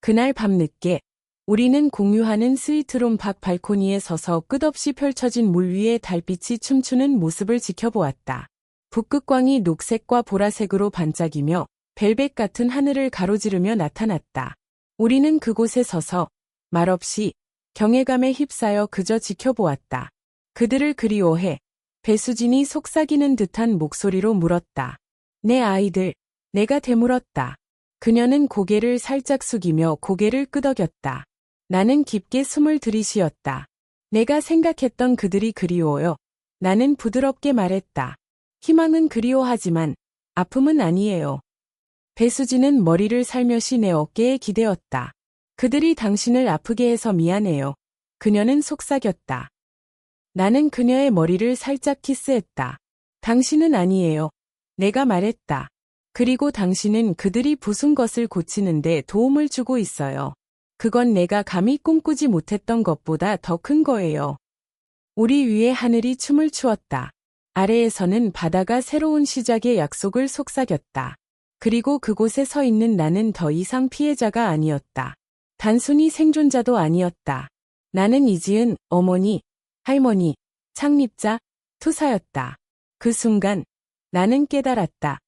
그날 밤늦게 우리는 공유하는 스위트룸 밖 발코니에 서서 끝없이 펼쳐진 물 위에 달빛이 춤추는 모습을 지켜보았다. 북극광이 녹색과 보라색으로 반짝이며 벨벳 같은 하늘을 가로지르며 나타났다. 우리는 그곳에 서서 말없이 경외감에 휩싸여 그저 지켜보았다. 그들을 그리워해. 배수진이 속삭이는 듯한 목소리로 물었다. 내 아이들, 내가 되물었다. 그녀는 고개를 살짝 숙이며 고개를 끄덕였다. 나는 깊게 숨을 들이쉬었다. 내가 생각했던 그들이 그리워요. 나는 부드럽게 말했다. 희망은 그리워하지만 아픔은 아니에요. 배수진은 머리를 살며시 내 어깨에 기대었다. 그들이 당신을 아프게 해서 미안해요. 그녀는 속삭였다. 나는 그녀의 머리를 살짝 키스했다. 당신은 아니에요. 내가 말했다. 그리고 당신은 그들이 부순 것을 고치는데 도움을 주고 있어요. 그건 내가 감히 꿈꾸지 못했던 것보다 더 큰 거예요. 우리 위에 하늘이 춤을 추었다. 아래에서는 바다가 새로운 시작의 약속을 속삭였다. 그리고 그곳에 서 있는 나는 더 이상 피해자가 아니었다. 단순히 생존자도 아니었다. 나는 이지은 어머니, 할머니, 창립자, 투사였다. 그 순간 나는 깨달았다.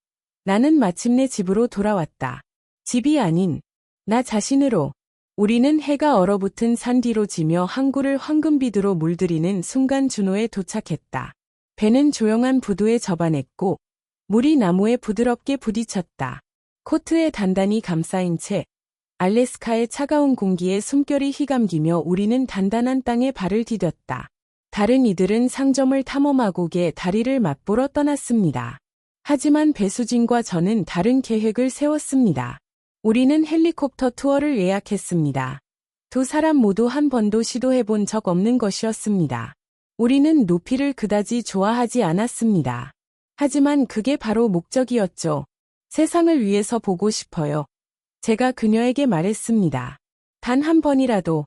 나는 마침내 집으로 돌아왔다. 집이 아닌 나 자신으로. 우리는 해가 얼어붙은 산 뒤로 지며 항구를 황금비두로 물들이는 순간 준호에 도착했다. 배는 조용한 부두에 접안했고 물이 나무에 부드럽게 부딪혔다. 코트에 단단히 감싸인 채 알래스카의 차가운 공기에 숨결이 휘감기며 우리는 단단한 땅에 발을 디뎠다. 다른 이들은 상점을 탐험하고 게 다리를 맛보러 떠났습니다. 하지만 배수진과 저는 다른 계획을 세웠습니다. 우리는 헬리콥터 투어를 예약했습니다. 두 사람 모두 한 번도 시도해본 적 없는 것이었습니다. 우리는 높이를 그다지 좋아하지 않았습니다. 하지만 그게 바로 목적이었죠. 세상을 위해서 보고 싶어요. 제가 그녀에게 말했습니다. 단 한 번이라도.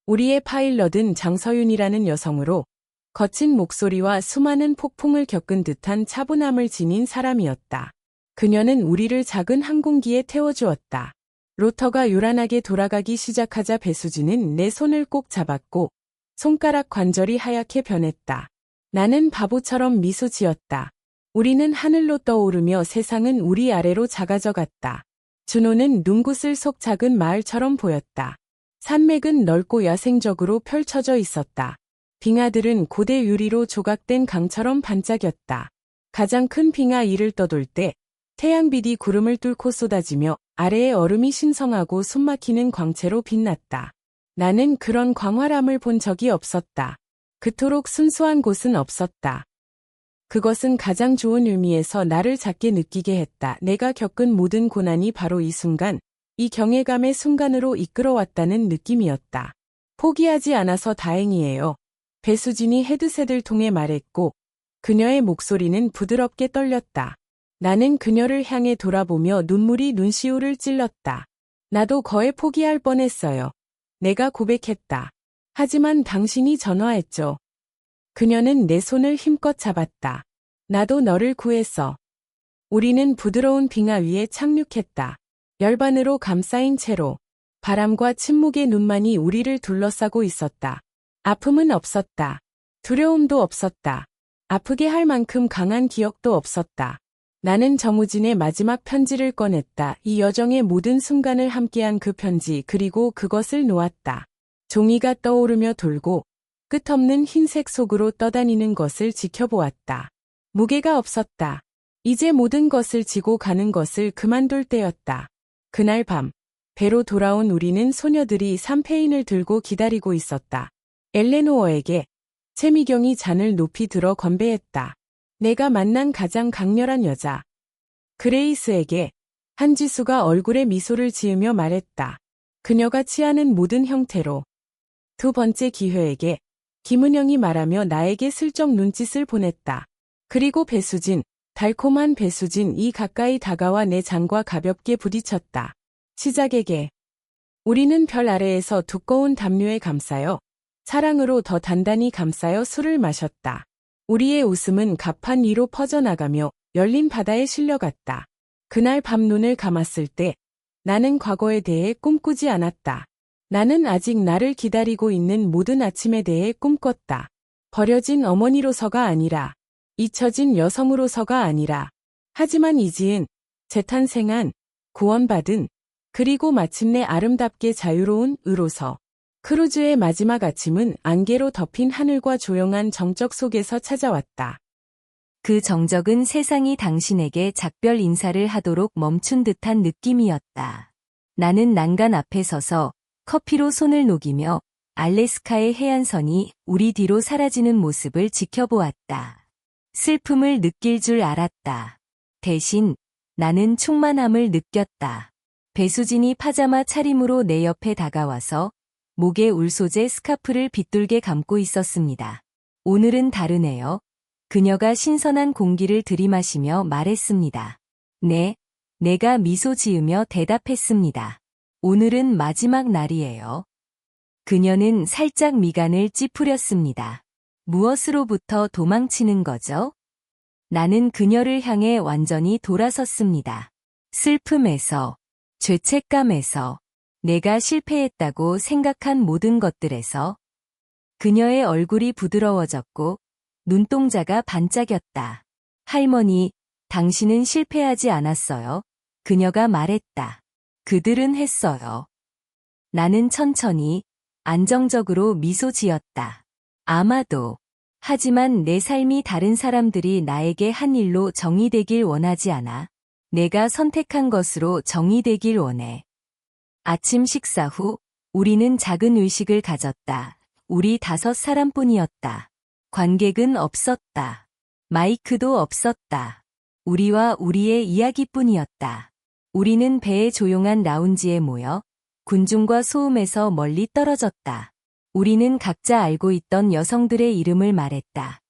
우리의 파일럿은 장서윤이라는 여성으로 거친 목소리와 수많은 폭풍을 겪은 듯한 차분함을 지닌 사람이었다. 그녀는 우리를 작은 항공기에 태워주었다. 로터가 요란하게 돌아가기 시작하자 배수진은 내 손을 꼭 잡았고 손가락 관절이 하얗게 변했다. 나는 바보처럼 미소 지었다. 우리는 하늘로 떠오르며 세상은 우리 아래로 작아져 갔다. 준호는 눈구슬 속 작은 마을처럼 보였다. 산맥은 넓고 야생적으로 펼쳐져 있었다. 빙하들은 고대 유리로 조각된 강처럼 반짝였다. 가장 큰 빙하 위를 떠돌 때 태양빛이 구름을 뚫고 쏟아지며 아래의 얼음이 신성하고 숨막히는 광채로 빛났다. 나는 그런 광활함을 본 적이 없었다. 그토록 순수한 곳은 없었다. 그것은 가장 좋은 의미에서 나를 작게 느끼게 했다. 내가 겪은 모든 고난이 바로 이 순간, 이 경외감의 순간으로 이끌어왔다는 느낌이었다. 포기하지 않아서 다행이에요. 배수진이 헤드셋을 통해 말했고, 그녀의 목소리는 부드럽게 떨렸다. 나는 그녀를 향해 돌아보며 눈물이 눈시울을 찔렀다. 나도 거의 포기할 뻔했어요. 내가 고백했다. 하지만 당신이 전화했죠. 그녀는 내 손을 힘껏 잡았다. 나도 너를 구했어. 우리는 부드러운 빙하 위에 착륙했다. 열반으로 감싸인 채로 바람과 침묵의 눈만이 우리를 둘러싸고 있었다. 아픔은 없었다. 두려움도 없었다. 아프게 할 만큼 강한 기억도 없었다. 나는 정우진의 마지막 편지를 꺼냈다. 이 여정의 모든 순간을 함께한 그 편지 그리고 그것을 놓았다. 종이가 떠오르며 돌고 끝없는 흰색 속으로 떠다니는 것을 지켜보았다. 무게가 없었다. 이제 모든 것을 지고 가는 것을 그만둘 때였다. 그날 밤 배로 돌아온 우리는 소녀들이 샴페인을 들고 기다리고 있었다. 엘레노어에게 최미경이 잔을 높이 들어 건배했다. 내가 만난 가장 강렬한 여자. 그레이스에게 한지수가 얼굴에 미소를 지으며 말했다. 그녀가 취하는 모든 형태로. 두 번째 기회에게 김은영이 말하며 나에게 슬쩍 눈짓을 보냈다. 그리고 배수진, 달콤한 배수진이 가까이 다가와 내 잔과 가볍게 부딪혔다. 시작에게. 우리는 별 아래에서 두꺼운 담요에 감싸여 사랑으로 더 단단히 감싸여 술을 마셨다. 우리의 웃음은 갑판 위로 퍼져나가며 열린 바다에 실려갔다. 그날 밤 눈을 감았을 때 나는 과거에 대해 꿈꾸지 않았다. 나는 아직 나를 기다리고 있는 모든 아침에 대해 꿈꿨다. 버려진 어머니로서가 아니라 잊혀진 여성으로서가 아니라 하지만 이지은, 재탄생한, 구원받은 그리고 마침내 아름답게 자유로운 으로서 크루즈의 마지막 아침은 안개로 덮인 하늘과 조용한 정적 속에서 찾아왔다. 그 정적은 세상이 당신에게 작별 인사를 하도록 멈춘 듯한 느낌이었다. 나는 난간 앞에 서서 커피로 손을 녹이며 알래스카의 해안선이 우리 뒤로 사라지는 모습을 지켜보았다. 슬픔을 느낄 줄 알았다. 대신 나는 충만함을 느꼈다. 배수진이 파자마 차림으로 내 옆에 다가와서 목에 울소재 스카프를 빗돌게 감고 있었습니다. 오늘은 다르네요. 그녀가 신선한 공기를 들이마시며 말했습니다. 네, 내가 미소 지으며 대답했습니다. 오늘은 마지막 날이에요. 그녀는 살짝 미간을 찌푸렸습니다. 무엇으로부터 도망치는 거죠? 나는 그녀를 향해 완전히 돌아섰습니다. 슬픔에서, 죄책감에서, 내가 실패했다고 생각한 모든 것들에서 그녀의 얼굴이 부드러워졌고 눈동자가 반짝였다. 할머니, 당신은 실패하지 않았어요. 그녀가 말했다. 그들은 했어요. 나는 천천히, 안정적으로 미소 지었다. 아마도. 하지만 내 삶이 다른 사람들이 나에게 한 일로 정의되길 원하지 않아. 내가 선택한 것으로 정의되길 원해. 아침 식사 후, 우리는 작은 의식을 가졌다. 우리 5사람뿐이었다. 관객은 없었다. 마이크도 없었다. 우리와 우리의 이야기뿐이었다. 우리는 배의 조용한 라운지에 모여 군중과 소음에서 멀리 떨어졌다. 우리는 각자 알고 있던 여성들의 이름을 말했다.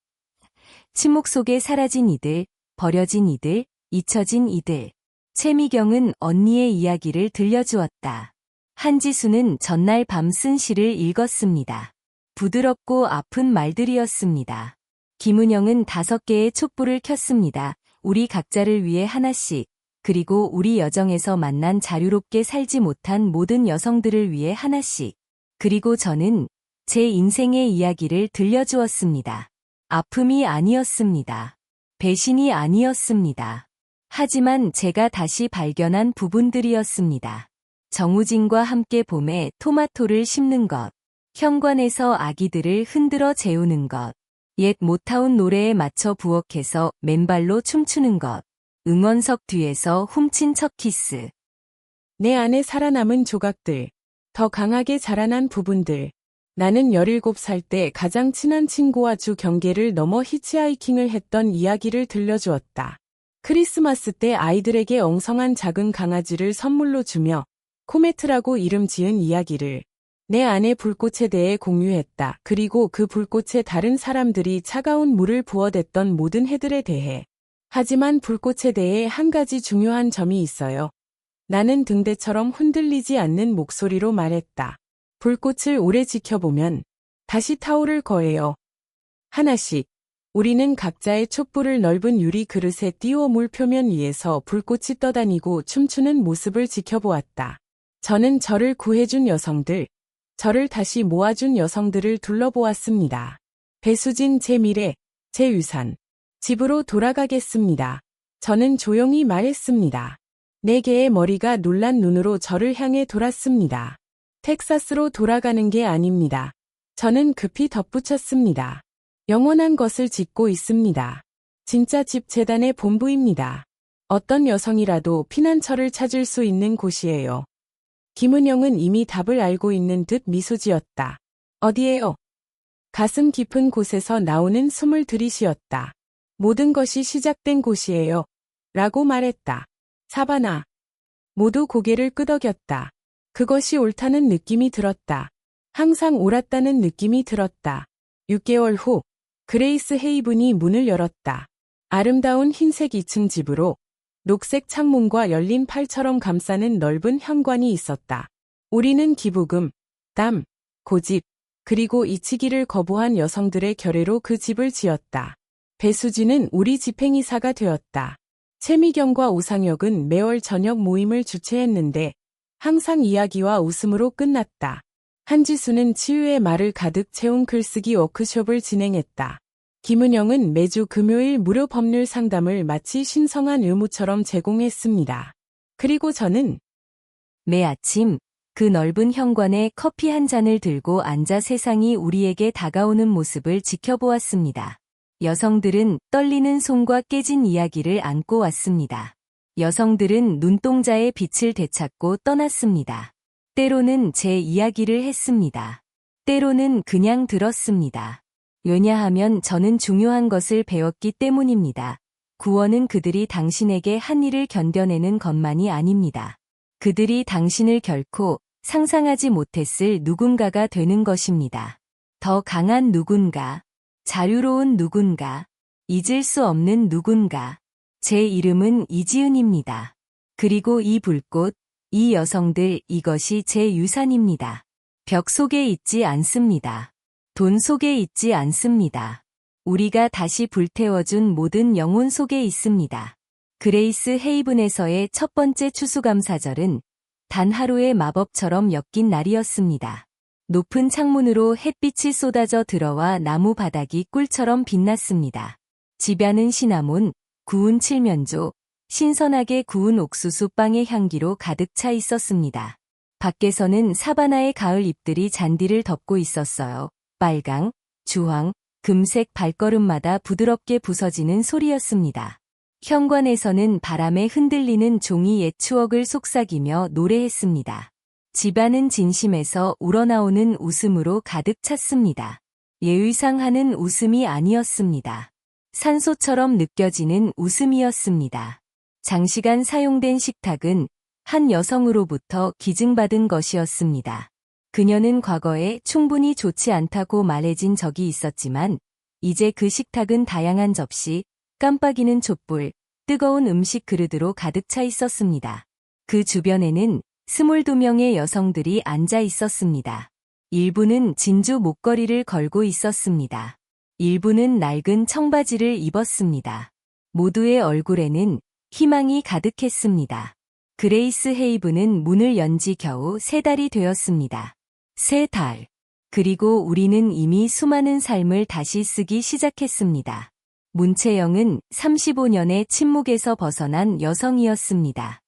침묵 속에 사라진 이들, 버려진 이들, 잊혀진 이들. 최미경은 언니의 이야기를 들려주었다. 한지수는 전날 밤 쓴 시를 읽었습니다. 부드럽고 아픈 말들이었습니다. 김은영은 5개의 촛불을 켰습니다. 우리 각자를 위해 하나씩, 그리고 우리 여정에서 만난 자유롭게 살지 못한 모든 여성들을 위해 하나씩. 그리고 저는 제 인생의 이야기를 들려주었습니다. 아픔이 아니었습니다. 배신이 아니었습니다. 하지만 제가 다시 발견한 부분들이었습니다. 정우진과 함께 봄에 토마토를 심는 것, 현관에서 아기들을 흔들어 재우는 것, 옛 모타운 노래에 맞춰 부엌에서 맨발로 춤추는 것, 응원석 뒤에서 훔친 첫 키스. 내 안에 살아남은 조각들, 더 강하게 자라난 부분들. 나는 17살 때 가장 친한 친구와 주 경계를 넘어 히치하이킹을 했던 이야기를 들려주었다. 크리스마스 때 아이들에게 엉성한 작은 강아지를 선물로 주며 코메트라고 이름 지은 이야기를 내 안의 불꽃에 대해 공유했다. 그리고 그 불꽃에 다른 사람들이 차가운 물을 부어댔던 모든 해들에 대해. 하지만 불꽃에 대해 한 가지 중요한 점이 있어요. 나는 등대처럼 흔들리지 않는 목소리로 말했다. 불꽃을 오래 지켜보면 다시 타오를 거예요. 하나씩. 우리는 각자의 촛불을 넓은 유리 그릇에 띄워 물 표면 위에서 불꽃이 떠다니고 춤추는 모습을 지켜보았다. 저는 저를 구해준 여성들, 저를 다시 모아준 여성들을 둘러보았습니다. 배수진 제 미래, 제 유산. 집으로 돌아가겠습니다. 저는 조용히 말했습니다. 4개의 머리가 놀란 눈으로 저를 향해 돌았습니다. 텍사스로 돌아가는 게 아닙니다. 저는 급히 덧붙였습니다. 영원한 것을 짓고 있습니다. 진짜 집 재단의 본부입니다. 어떤 여성이라도 피난처를 찾을 수 있는 곳이에요. 김은영은 이미 답을 알고 있는 듯 미소 지었다. 어디에요? 가슴 깊은 곳에서 나오는 숨을 들이쉬었다. 모든 것이 시작된 곳이에요. 라고 말했다. 사바나. 모두 고개를 끄덕였다. 그것이 옳다는 느낌이 들었다. 항상 옳았다는 느낌이 들었다. 6개월 후, 그레이스 헤이븐이 문을 열었다. 아름다운 흰색 2층 집으로 녹색 창문과 열린 팔처럼 감싸는 넓은 현관이 있었다. 우리는 기부금, 땀, 고집, 그리고 잊히기를 거부한 여성들의 결의로 그 집을 지었다. 배수진은 우리 집행이사가 되었다. 최미경과 오상혁은 매월 저녁 모임을 주최했는데 항상 이야기와 웃음으로 끝났다. 한지수는 치유의 말을 가득 채운 글쓰기 워크숍을 진행했다. 김은영은 매주 금요일 무료 법률 상담을 마치 신성한 의무처럼 제공했습니다. 그리고 저는 매 아침 그 넓은 현관에 커피 한 잔을 들고 앉아 세상이 우리에게 다가오는 모습을 지켜보았습니다. 여성들은 떨리는 손과 깨진 이야기를 안고 왔습니다. 여성들은 눈동자의 빛을 되찾고 떠났습니다. 때로는 제 이야기를 했습니다. 때로는 그냥 들었습니다. 왜냐하면 저는 중요한 것을 배웠기 때문입니다. 구원은 그들이 당신에게 한 일을 견뎌내는 것만이 아닙니다. 그들이 당신을 결코 상상하지 못했을 누군가가 되는 것입니다. 더 강한 누군가, 자유로운 누군가, 잊을 수 없는 누군가. 제 이름은 이지은입니다. 그리고 이 불꽃, 이 여성들, 이것이 제 유산입니다. 벽 속에 있지 않습니다. 돈 속에 있지 않습니다. 우리가 다시 불태워준 모든 영혼 속에 있습니다. 그레이스 헤이븐에서의 첫 번째 추수감사절은 단 하루의 마법처럼 엮인 날이었습니다. 높은 창문으로 햇빛이 쏟아져 들어와 나무 바닥이 꿀처럼 빛났습니다. 집 안은 시나몬, 구운 칠면조, 신선하게 구운 옥수수 빵의 향기로 가득 차 있었습니다. 밖에서는 사바나의 가을 잎들이 잔디를 덮고 있었어요. 빨강, 주황, 금색 발걸음마다 부드럽게 부서지는 소리였습니다. 현관에서는 바람에 흔들리는 종이 옛 추억을 속삭이며 노래했습니다. 집안은 진심에서 우러나오는 웃음으로 가득 찼습니다. 예의상하는 웃음이 아니었습니다. 산소처럼 느껴지는 웃음이었습니다. 장시간 사용된 식탁은 한 여성으로부터 기증받은 것이었습니다. 그녀는 과거에 충분히 좋지 않다고 말해진 적이 있었지만 이제 그 식탁은 다양한 접시, 깜빡이는 촛불, 뜨거운 음식 그릇으로 가득 차 있었습니다. 그 주변에는 22명의 여성들이 앉아 있었습니다. 일부는 진주 목걸이를 걸고 있었습니다. 일부는 낡은 청바지를 입었습니다. 모두의 얼굴에는 희망이 가득했습니다. 그레이스 헤이브는 문을 연 지 겨우 3달이 되었습니다. 3달. 그리고 우리는 이미 수많은 삶을 다시 쓰기 시작했습니다. 문채영은 35년의 침묵에서 벗어난 여성이었습니다.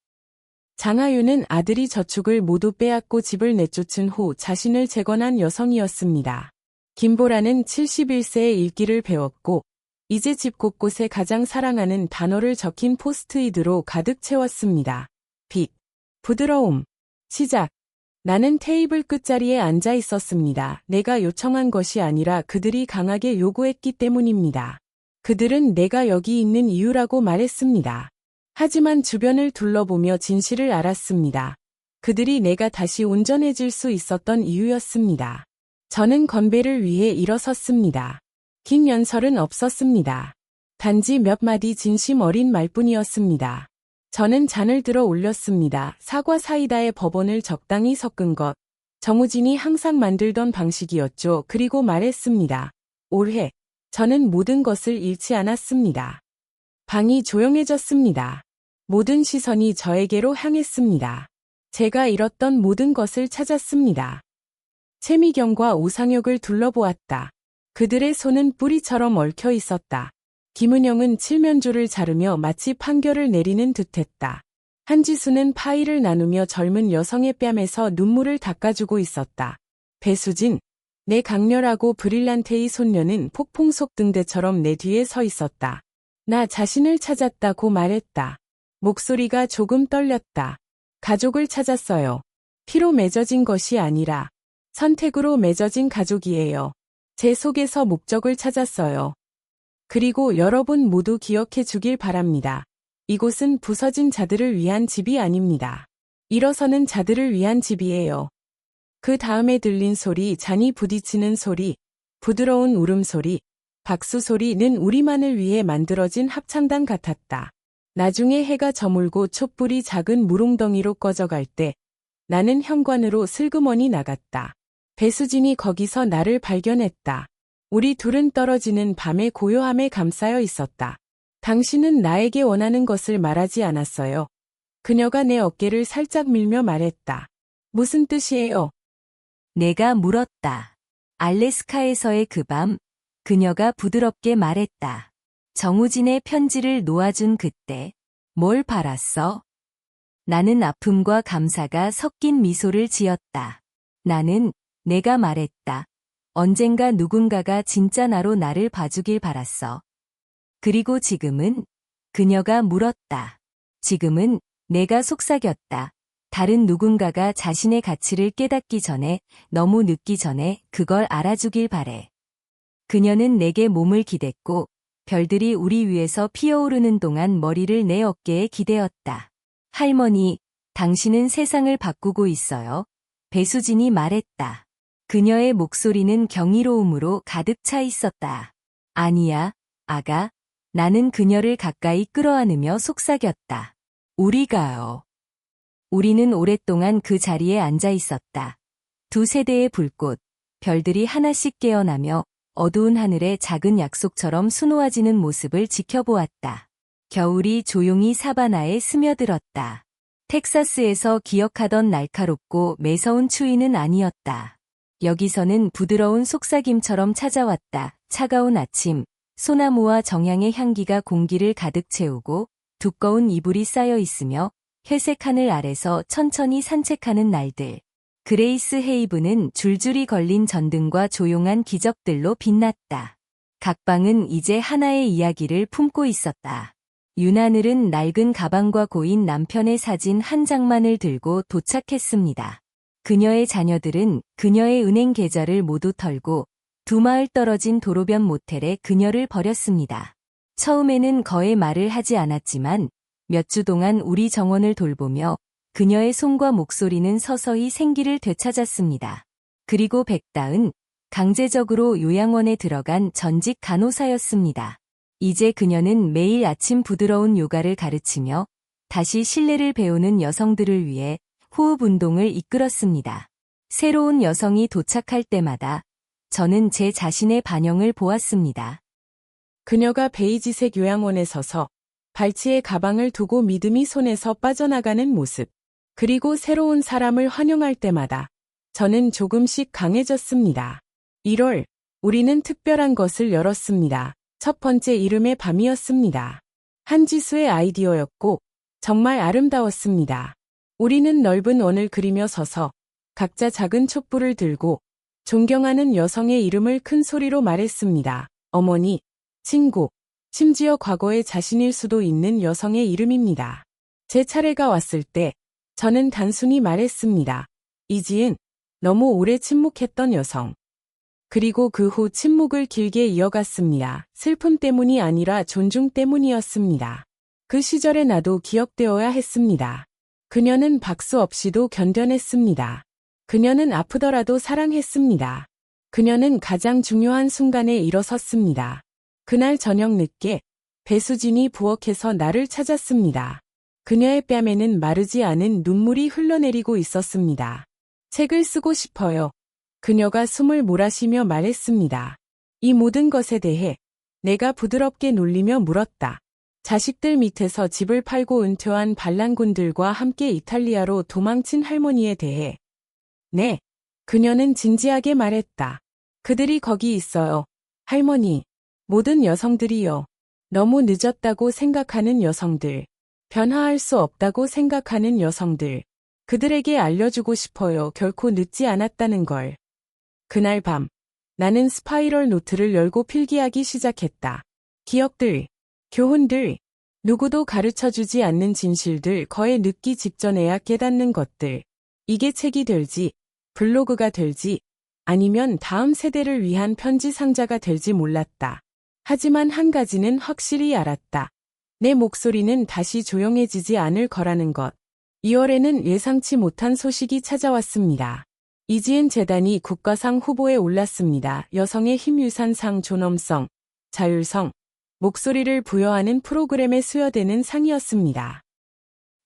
장하유는 아들이 저축을 모두 빼앗고 집을 내쫓은 후 자신을 재건한 여성이었습니다. 김보라는 71세의 읽기를 배웠고 이제 집 곳곳에 가장 사랑하는 단어를 적힌 포스트잇으로 가득 채웠습니다. 빛, 부드러움, 시작. 나는 테이블 끝자리에 앉아 있었습니다. 내가 요청한 것이 아니라 그들이 강하게 요구했기 때문입니다. 그들은 내가 여기 있는 이유라고 말했습니다. 하지만 주변을 둘러보며 진실을 알았습니다. 그들이 내가 다시 온전해질 수 있었던 이유였습니다. 저는 건배를 위해 일어섰습니다. 긴 연설은 없었습니다. 단지 몇 마디 진심 어린 말뿐이었습니다. 저는 잔을 들어 올렸습니다. 사과 사이다에 버번을 적당히 섞은 것. 정우진이 항상 만들던 방식이었죠. 그리고 말했습니다. 올해 저는 모든 것을 잃지 않았습니다. 방이 조용해졌습니다. 모든 시선이 저에게로 향했습니다. 제가 잃었던 모든 것을 찾았습니다. 최미경과 오상혁을 둘러보았다. 그들의 손은 뿌리처럼 얽혀 있었다. 김은영은 칠면조를 자르며 마치 판결을 내리는 듯했다. 한지수는 파이를 나누며 젊은 여성의 뺨에서 눈물을 닦아주고 있었다. 배수진, 내 강렬하고 브릴란테이 손녀는 폭풍 속 등대처럼 내 뒤에 서 있었다. 나 자신을 찾았다고 말했다. 목소리가 조금 떨렸다. 가족을 찾았어요. 피로 맺어진 것이 아니라 선택으로 맺어진 가족이에요. 제 속에서 목적을 찾았어요. 그리고 여러분 모두 기억해 주길 바랍니다. 이곳은 부서진 자들을 위한 집이 아닙니다. 일어서는 자들을 위한 집이에요. 그 다음에 들린 소리, 잔이 부딪히는 소리, 부드러운 울음소리, 박수 소리는 우리만을 위해 만들어진 합창단 같았다. 나중에 해가 저물고 촛불이 작은 물웅덩이로 꺼져갈 때 나는 현관으로 슬그머니 나갔다. 배수진이 거기서 나를 발견했다. 우리 둘은 떨어지는 밤의 고요함에 감싸여 있었다. 당신은 나에게 원하는 것을 말하지 않았어요. 그녀가 내 어깨를 살짝 밀며 말했다. 무슨 뜻이에요? 내가 물었다. 알래스카에서의 그 밤, 그녀가 부드럽게 말했다. 정우진의 편지를 놓아준 그때, 뭘 바랐어? 나는 아픔과 감사가 섞인 미소를 지었다. 나는, 내가 말했다. 언젠가 누군가가 진짜 나로 나를 봐주길 바랐어. 그리고 지금은? 그녀가 물었다. 지금은 내가 속삭였다. 다른 누군가가 자신의 가치를 깨닫기 전에, 너무 늦기 전에 그걸 알아주길 바래. 그녀는 내게 몸을 기댔고 별들이 우리 위에서 피어오르는 동안 머리를 내 어깨에 기대었다. 할머니, 당신은 세상을 바꾸고 있어요. 배수진이 말했다. 그녀의 목소리는 경이로움으로 가득 차 있었다. 아니야, 아가. 나는 그녀를 가까이 끌어안으며 속삭였다. 우리가요. 우리는 오랫동안 그 자리에 앉아 있었다. 두 세대의 불꽃, 별들이 하나씩 깨어나며 어두운 하늘의 작은 약속처럼 수놓아지는 모습을 지켜보았다. 겨울이 조용히 사바나에 스며들었다. 텍사스에서 기억하던 날카롭고 매서운 추위는 아니었다. 여기서는 부드러운 속삭임처럼 찾아왔다. 차가운 아침, 소나무와 정향의 향기가 공기를 가득 채우고 두꺼운 이불이 쌓여 있으며 회색 하늘 아래서 천천히 산책하는 날들. 그레이스 헤이브는 줄줄이 걸린 전등과 조용한 기적들로 빛났다. 각 방은 이제 하나의 이야기를 품고 있었다. 윤하늘은 낡은 가방과 고인 남편의 사진 한 장만을 들고 도착했습니다. 그녀의 자녀들은 그녀의 은행 계좌를 모두 털고 2마을 떨어진 도로변 모텔에 그녀를 버렸습니다. 처음에는 거의 말을 하지 않았지만 몇 주 동안 우리 정원을 돌보며 그녀의 손과 목소리는 서서히 생기를 되찾았습니다. 그리고 백다은 강제적으로 요양원에 들어간 전직 간호사였습니다. 이제 그녀는 매일 아침 부드러운 요가를 가르치며 다시 신뢰를 배우는 여성들을 위해 호흡 운동을 이끌었습니다. 새로운 여성이 도착할 때마다 저는 제 자신의 반영을 보았습니다. 그녀가 베이지색 요양원에 서서 발치에 가방을 두고 믿음이 손에서 빠져나가는 모습. 그리고 새로운 사람을 환영할 때마다 저는 조금씩 강해졌습니다. 1월, 우리는 특별한 것을 열었습니다. 첫 번째 이름의 밤이었습니다. 한지수의 아이디어였고 정말 아름다웠습니다. 우리는 넓은 원을 그리며 서서 각자 작은 촛불을 들고 존경하는 여성의 이름을 큰 소리로 말했습니다. 어머니, 친구, 심지어 과거의 자신일 수도 있는 여성의 이름입니다. 제 차례가 왔을 때 저는 단순히 말했습니다. 이지은, 너무 오래 침묵했던 여성. 그리고 그 후 침묵을 길게 이어갔습니다. 슬픔 때문이 아니라 존중 때문이었습니다. 그 시절에 나도 기억되어야 했습니다. 그녀는 박수 없이도 견뎌냈습니다. 그녀는 아프더라도 사랑했습니다. 그녀는 가장 중요한 순간에 일어섰습니다. 그날 저녁 늦게 배수진이 부엌에서 나를 찾았습니다. 그녀의 뺨에는 마르지 않은 눈물이 흘러내리고 있었습니다. 책을 쓰고 싶어요. 그녀가 숨을 몰아쉬며 말했습니다. 이 모든 것에 대해 내가 부드럽게 놀리며 물었다. 자식들 밑에서 집을 팔고 은퇴한 반란군들과 함께 이탈리아로 도망친 할머니에 대해. 네. 그녀는 진지하게 말했다. 그들이 거기 있어요. 할머니. 모든 여성들이요. 너무 늦었다고 생각하는 여성들. 변화할 수 없다고 생각하는 여성들. 그들에게 알려주고 싶어요. 결코 늦지 않았다는 걸. 그날 밤, 나는 스파이럴 노트를 열고 필기하기 시작했다. 기억들, 교훈들, 누구도 가르쳐주지 않는 진실들, 거의 늦기 직전에야 깨닫는 것들. 이게 책이 될지, 블로그가 될지, 아니면 다음 세대를 위한 편지 상자가 될지 몰랐다. 하지만 한 가지는 확실히 알았다. 내 목소리는 다시 조용해지지 않을 거라는 것. 2월에는 예상치 못한 소식이 찾아왔습니다. 이지은 재단이 국가상 후보에 올랐습니다. 여성의 힘 유산상 존엄성, 자율성, 목소리를 부여하는 프로그램에 수여되는 상이었습니다.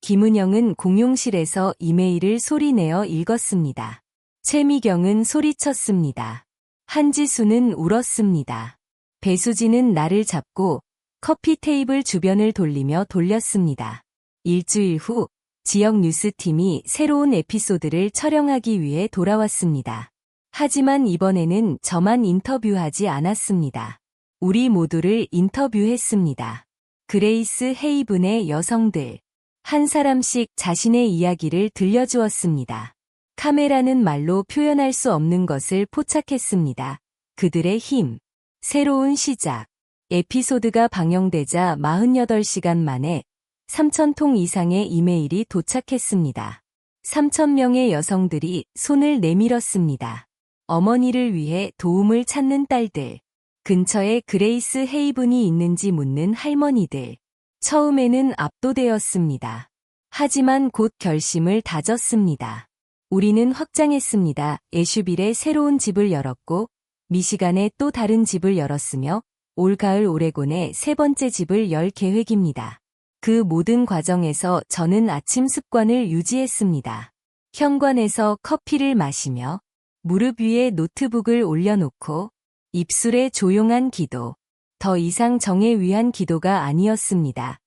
김은영은 공용실에서 이메일을 소리내어 읽었습니다. 최미경은 소리쳤습니다. 한지수는 울었습니다. 배수진은 나를 잡고 커피 테이블 주변을 돌리며 돌렸습니다. 일주일 후 지역 뉴스팀이 새로운 에피소드를 촬영하기 위해 돌아왔습니다. 하지만 이번에는 저만 인터뷰하지 않았습니다. 우리 모두를 인터뷰했습니다. 그레이스 헤이븐의 여성들. 한 사람씩 자신의 이야기를 들려주었습니다. 카메라는 말로 표현할 수 없는 것을 포착했습니다. 그들의 힘. 새로운 시작. 에피소드가 방영되자 48시간 만에 3,000통 이상의 이메일이 도착했습니다. 3,000명의 여성들이 손을 내밀었습니다. 어머니를 위해 도움을 찾는 딸들. 근처에 그레이스 헤이븐이 있는지 묻는 할머니들. 처음에는 압도되었습니다. 하지만 곧 결심을 다졌습니다. 우리는 확장했습니다. 애슈빌에 새로운 집을 열었고 미시간에 또 다른 집을 열었으며 올 가을 오레곤에 세 번째 집을 열 계획입니다. 그 모든 과정에서 저는 아침 습관을 유지했습니다. 현관에서 커피를 마시며 무릎 위에 노트북을 올려놓고 입술에 조용한 기도. 더 이상 정에 위한 기도가 아니었습니다.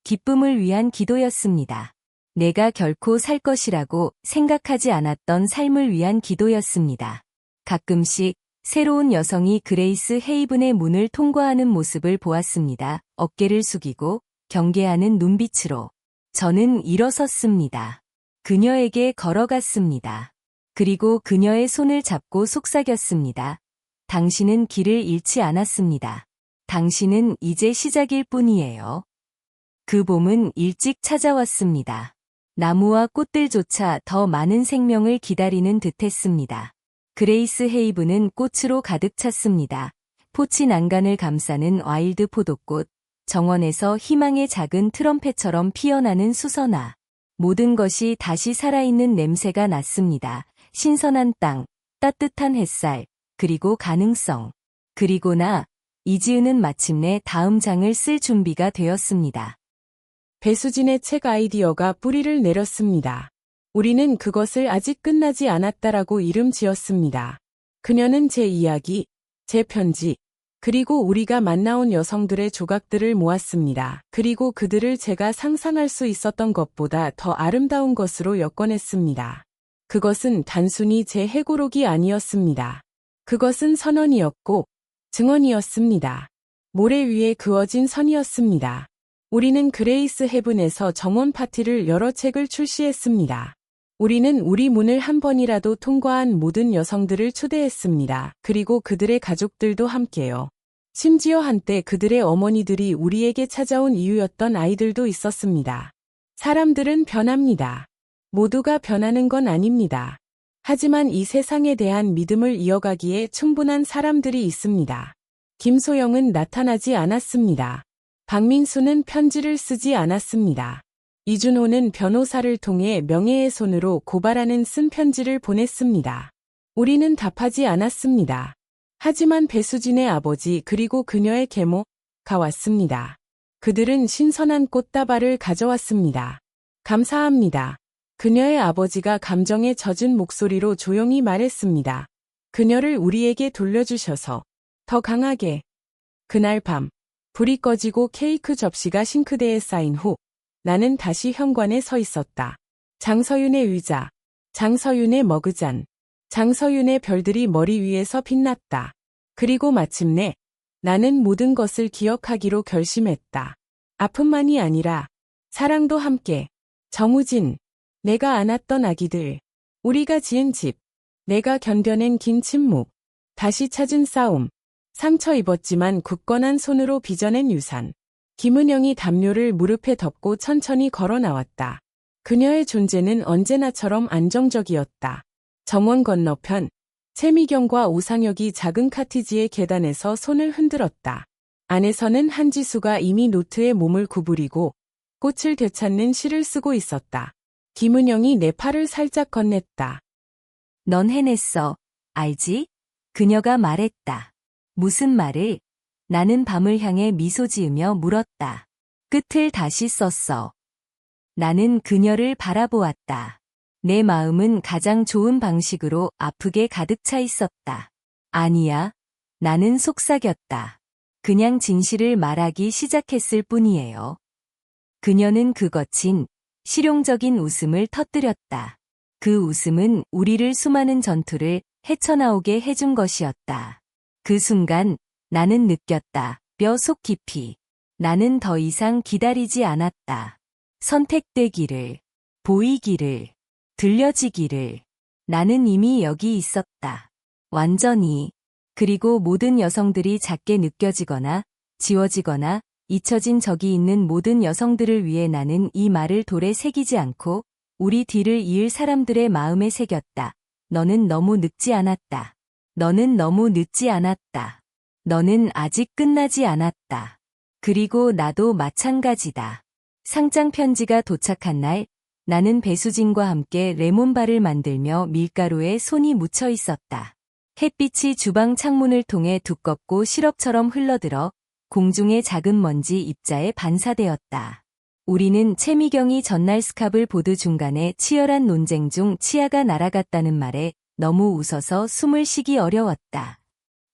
기쁨을 위한 기도였습니다. 내가 결코 살 것이라고 생각하지 않았던 삶을 위한 기도였습니다. 가끔씩 새로운 여성이 그레이스 헤이븐의 문을 통과하는 모습을 보았습니다. 어깨를 숙이고 경계하는 눈빛으로. 저는 일어섰습니다. 그녀에게 걸어갔습니다. 그리고 그녀의 손을 잡고 속삭였습니다. 당신은 길을 잃지 않았습니다. 당신은 이제 시작일 뿐이에요. 그 봄은 일찍 찾아왔습니다. 나무와 꽃들조차 더 많은 생명을 기다리는 듯했습니다. 그레이스 헤이븐은 꽃으로 가득 찼습니다. 포치 난간을 감싸는 와일드 포도꽃, 정원에서 희망의 작은 트럼펫처럼 피어나는 수선화. 모든 것이 다시 살아있는 냄새가 났습니다. 신선한 땅, 따뜻한 햇살, 그리고 가능성. 그리고 이지은은 마침내 다음 장을 쓸 준비가 되었습니다. 배수진의 책 아이디어가 뿌리를 내렸습니다. 우리는 그것을 아직 끝나지 않았다라고 이름 지었습니다. 그녀는 제 이야기, 제 편지, 그리고 우리가 만나온 여성들의 조각들을 모았습니다. 그리고 그들을 제가 상상할 수 있었던 것보다 더 아름다운 것으로 엮어냈습니다. 그것은 단순히 제 해고록이 아니었습니다. 그것은 선언이었고 증언이었습니다. 모래 위에 그어진 선이었습니다. 우리는 그레이스 헤븐에서 정원 파티를 열어 책을 출시했습니다. 우리는 우리 문을 한 번이라도 통과한 모든 여성들을 초대했습니다. 그리고 그들의 가족들도 함께요. 심지어 한때 그들의 어머니들이 우리에게 찾아온 이유였던 아이들도 있었습니다. 사람들은 변합니다. 모두가 변하는 건 아닙니다. 하지만 이 세상에 대한 믿음을 이어가기에 충분한 사람들이 있습니다. 김소영은 나타나지 않았습니다. 박민수는 편지를 쓰지 않았습니다. 이준호는 변호사를 통해 명예훼손으로 고발하는 쓴 편지를 보냈습니다. 우리는 답하지 않았습니다. 하지만 배수진의 아버지 그리고 그녀의 계모가 왔습니다. 그들은 신선한 꽃다발을 가져왔습니다. 감사합니다. 그녀의 아버지가 감정에 젖은 목소리로 조용히 말했습니다. 그녀를 우리에게 돌려주셔서 더 강하게. 그날 밤, 불이 꺼지고 케이크 접시가 싱크대에 쌓인 후 나는 다시 현관에 서 있었다. 장서윤의 의자, 장서윤의 머그잔, 장서윤의 별들이 머리 위에서 빛났다. 그리고 마침내 나는 모든 것을 기억하기로 결심했다. 아픔만이 아니라 사랑도 함께. 정우진, 내가 안았던 아기들, 우리가 지은 집, 내가 견뎌낸 긴 침묵, 다시 찾은 싸움, 상처 입었지만 굳건한 손으로 빚어낸 유산. 김은영이 담요를 무릎에 덮고 천천히 걸어 나왔다. 그녀의 존재는 언제나처럼 안정적이었다. 정원 건너편, 최미경과 오상혁이 작은 카티지의 계단에서 손을 흔들었다. 안에서는 한지수가 이미 노트에 몸을 구부리고 꽃을 되찾는 시를 쓰고 있었다. 김은영이 내 팔을 살짝 건넸다. 넌 해냈어. 알지? 그녀가 말했다. 무슨 말을? 나는 밤을 향해 미소 지으며 물었다. 끝을 다시 썼어. 나는 그녀를 바라보았다. 내 마음은 가장 좋은 방식으로 아프게 가득 차 있었다. 아니야. 나는 속삭였다. 그냥 진실을 말하기 시작했을 뿐이에요. 그녀는 그 거친, 실용적인 웃음을 터뜨렸다. 그 웃음은 우리를 수많은 전투를 헤쳐나오게 해준 것이었다. 그 순간 나는 느꼈다. 뼈 속 깊이. 나는 더 이상 기다리지 않았다. 선택되기를, 보이기를, 들려지기를. 나는 이미 여기 있었다. 완전히. 그리고 모든 여성들이 작게 느껴지거나 지워지거나 잊혀진 적이 있는 모든 여성들을 위해 나는 이 말을 돌에 새기지 않고 우리 뒤를 이을 사람들의 마음에 새겼다. 너는 너무 늦지 않았다. 너는 너무 늦지 않았다. 너는 아직 끝나지 않았다. 그리고 나도 마찬가지다. 상장 편지가 도착한 날, 나는 배수진과 함께 레몬바를 만들며 밀가루에 손이 묻혀 있었다. 햇빛이 주방 창문을 통해 두껍고 시럽처럼 흘러들어 공중의 작은 먼지 입자에 반사되었다. 우리는 최미경이 전날 스캅을 보드 중간에 치열한 논쟁 중 치아가 날아갔다는 말에 너무 웃어서 숨을 쉬기 어려웠다.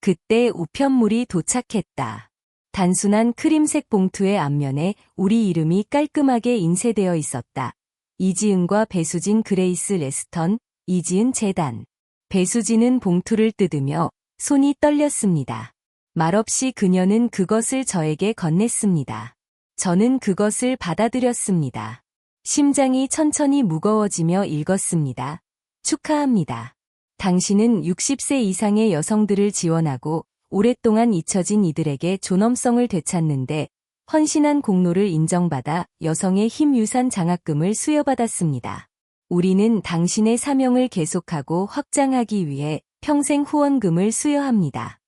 그때 우편물이 도착했다. 단순한 크림색 봉투의 앞면에 우리 이름이 깔끔하게 인쇄되어 있었다. 이지은과 배수진 그레이스 레스턴, 이지은 재단. 배수진은 봉투를 뜯으며 손이 떨렸습니다. 말없이 그녀는 그것을 저에게 건넸습니다. 저는 그것을 받아들였습니다. 심장이 천천히 무거워지며 읽었습니다. 축하합니다. 당신은 60세 이상의 여성들을 지원하고 오랫동안 잊혀진 이들에게 존엄성을 되찾는데 헌신한 공로를 인정받아 여성의 힘 유산 장학금을 수여받았습니다. 우리는 당신의 사명을 계속하고 확장하기 위해 평생 후원금을 수여합니다.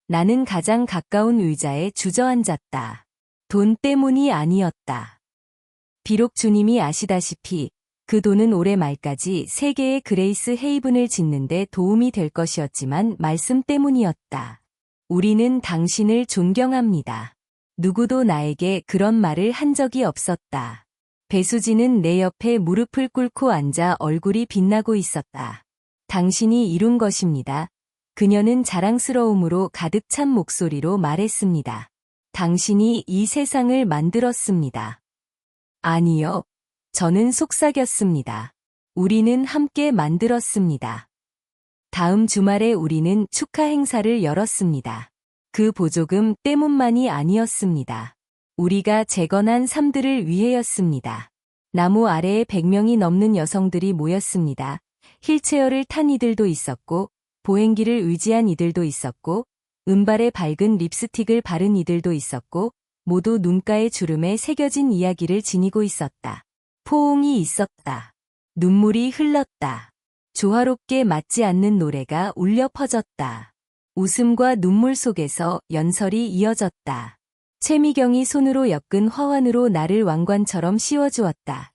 나는 가장 가까운 의자에 주저앉았다. 돈 때문이 아니었다. 비록 주님이 아시다시피 그 돈은 올해 말까지 세계의 그레이스 헤이븐을 짓는데 도움이 될 것이었지만 말씀 때문이었다. 우리는 당신을 존경합니다. 누구도 나에게 그런 말을 한 적이 없었다. 배수진은 내 옆에 무릎을 꿇고 앉아 얼굴이 빛나고 있었다. 당신이 이룬 것입니다. 그녀는 자랑스러움으로 가득 찬 목소리로 말했습니다. 당신이 이 세상을 만들었습니다. 아니요. 저는 속삭였습니다. 우리는 함께 만들었습니다. 다음 주말에 우리는 축하 행사를 열었습니다. 그 보조금 때문만이 아니었습니다. 우리가 재건한 삶들을 위해였습니다. 나무 아래에 100명이 넘는 여성들이 모였습니다. 힐체어를 탄 이들도 있었고, 보행기를 의지한 이들도 있었고, 은발에 밝은 립스틱을 바른 이들도 있었고, 모두 눈가의 주름에 새겨진 이야기를 지니고 있었다. 포옹이 있었다. 눈물이 흘렀다. 조화롭게 맞지 않는 노래가 울려 퍼졌다. 웃음과 눈물 속에서 연설이 이어졌다. 최미경이 손으로 엮은 화환으로 나를 왕관처럼 씌워주었다.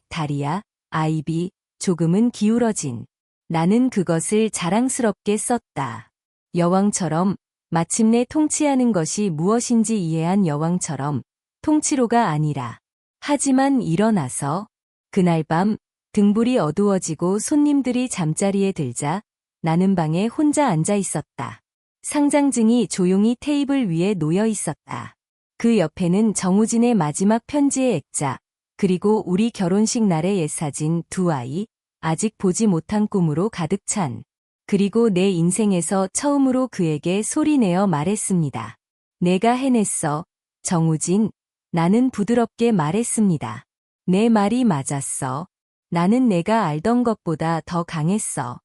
다리야, 아이비, 조금은 기울어진. 나는 그것을 자랑스럽게 썼다. 여왕처럼, 마침내 통치하는 것이 무엇인지 이해한 여왕처럼, 통치로가 아니라. 하지만 일어나서, 그날 밤, 등불이 어두워지고 손님들이 잠자리에 들자, 나는 방에 혼자 앉아 있었다. 상장증이 조용히 테이블 위에 놓여 있었다. 그 옆에는 정우진의 마지막 편지의 액자, 그리고 우리 결혼식 날의 옛 사진 2아이, 아직 보지 못한 꿈으로 가득 찬. 그리고 내 인생에서 처음으로 그에게 소리내어 말했습니다. 내가 해냈어, 정우진. 나는 부드럽게 말했습니다. 내 말이 맞았어. 나는 내가 알던 것보다 더 강했어.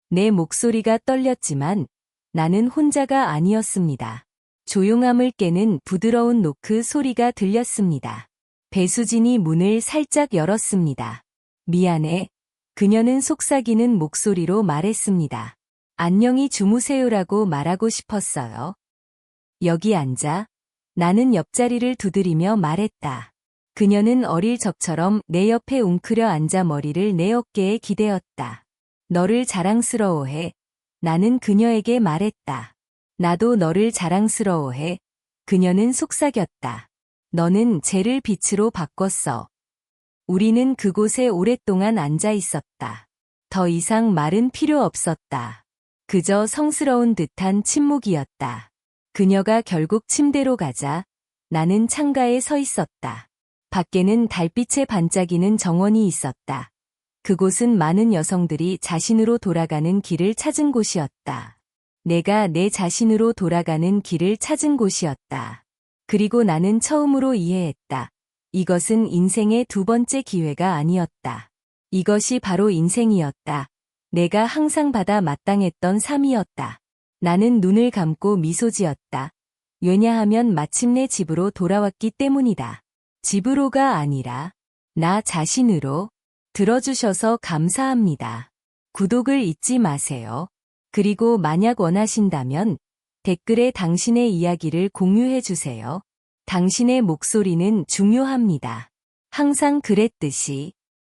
내 목소리가 떨렸지만 나는 혼자가 아니었습니다. 조용함을 깨는 부드러운 노크 소리가 들렸습니다. 배수진이 문을 살짝 열었습니다. 미안해. 그녀는 속삭이는 목소리로 말했습니다. 안녕히 주무세요라고 말하고 싶었어요. 여기 앉아. 나는 옆자리를 두드리며 말했다. 그녀는 어릴 적처럼 내 옆에 웅크려 앉아 머리를 내 어깨에 기대었다. 너를 자랑스러워해. 나는 그녀에게 말했다. 나도 너를 자랑스러워해. 그녀는 속삭였다. 너는 쟤를 빛으로 바꿨어. 우리는 그곳에 오랫동안 앉아 있었다. 더 이상 말은 필요 없었다. 그저 성스러운 듯한 침묵이었다. 그녀가 결국 침대로 가자 나는 창가에 서 있었다. 밖에는 달빛에 반짝이는 정원이 있었다. 그곳은 많은 여성들이 자신으로 돌아가는 길을 찾은 곳이었다. 내가 내 자신으로 돌아가는 길을 찾은 곳이었다. 그리고 나는 처음으로 이해했다. 이것은 인생의 두 번째 기회가 아니었다. 이것이 바로 인생이었다. 내가 항상 받아 마땅했던 삶이었다. 나는 눈을 감고 미소 지었다. 왜냐하면 마침내 집으로 돌아왔기 때문이다. 집으로가 아니라 나 자신으로. 들어주셔서 감사합니다. 구독을 잊지 마세요. 그리고 만약 원하신다면 댓글에 당신의 이야기를 공유해 주세요. 당신의 목소리는 중요합니다. 항상 그랬듯이.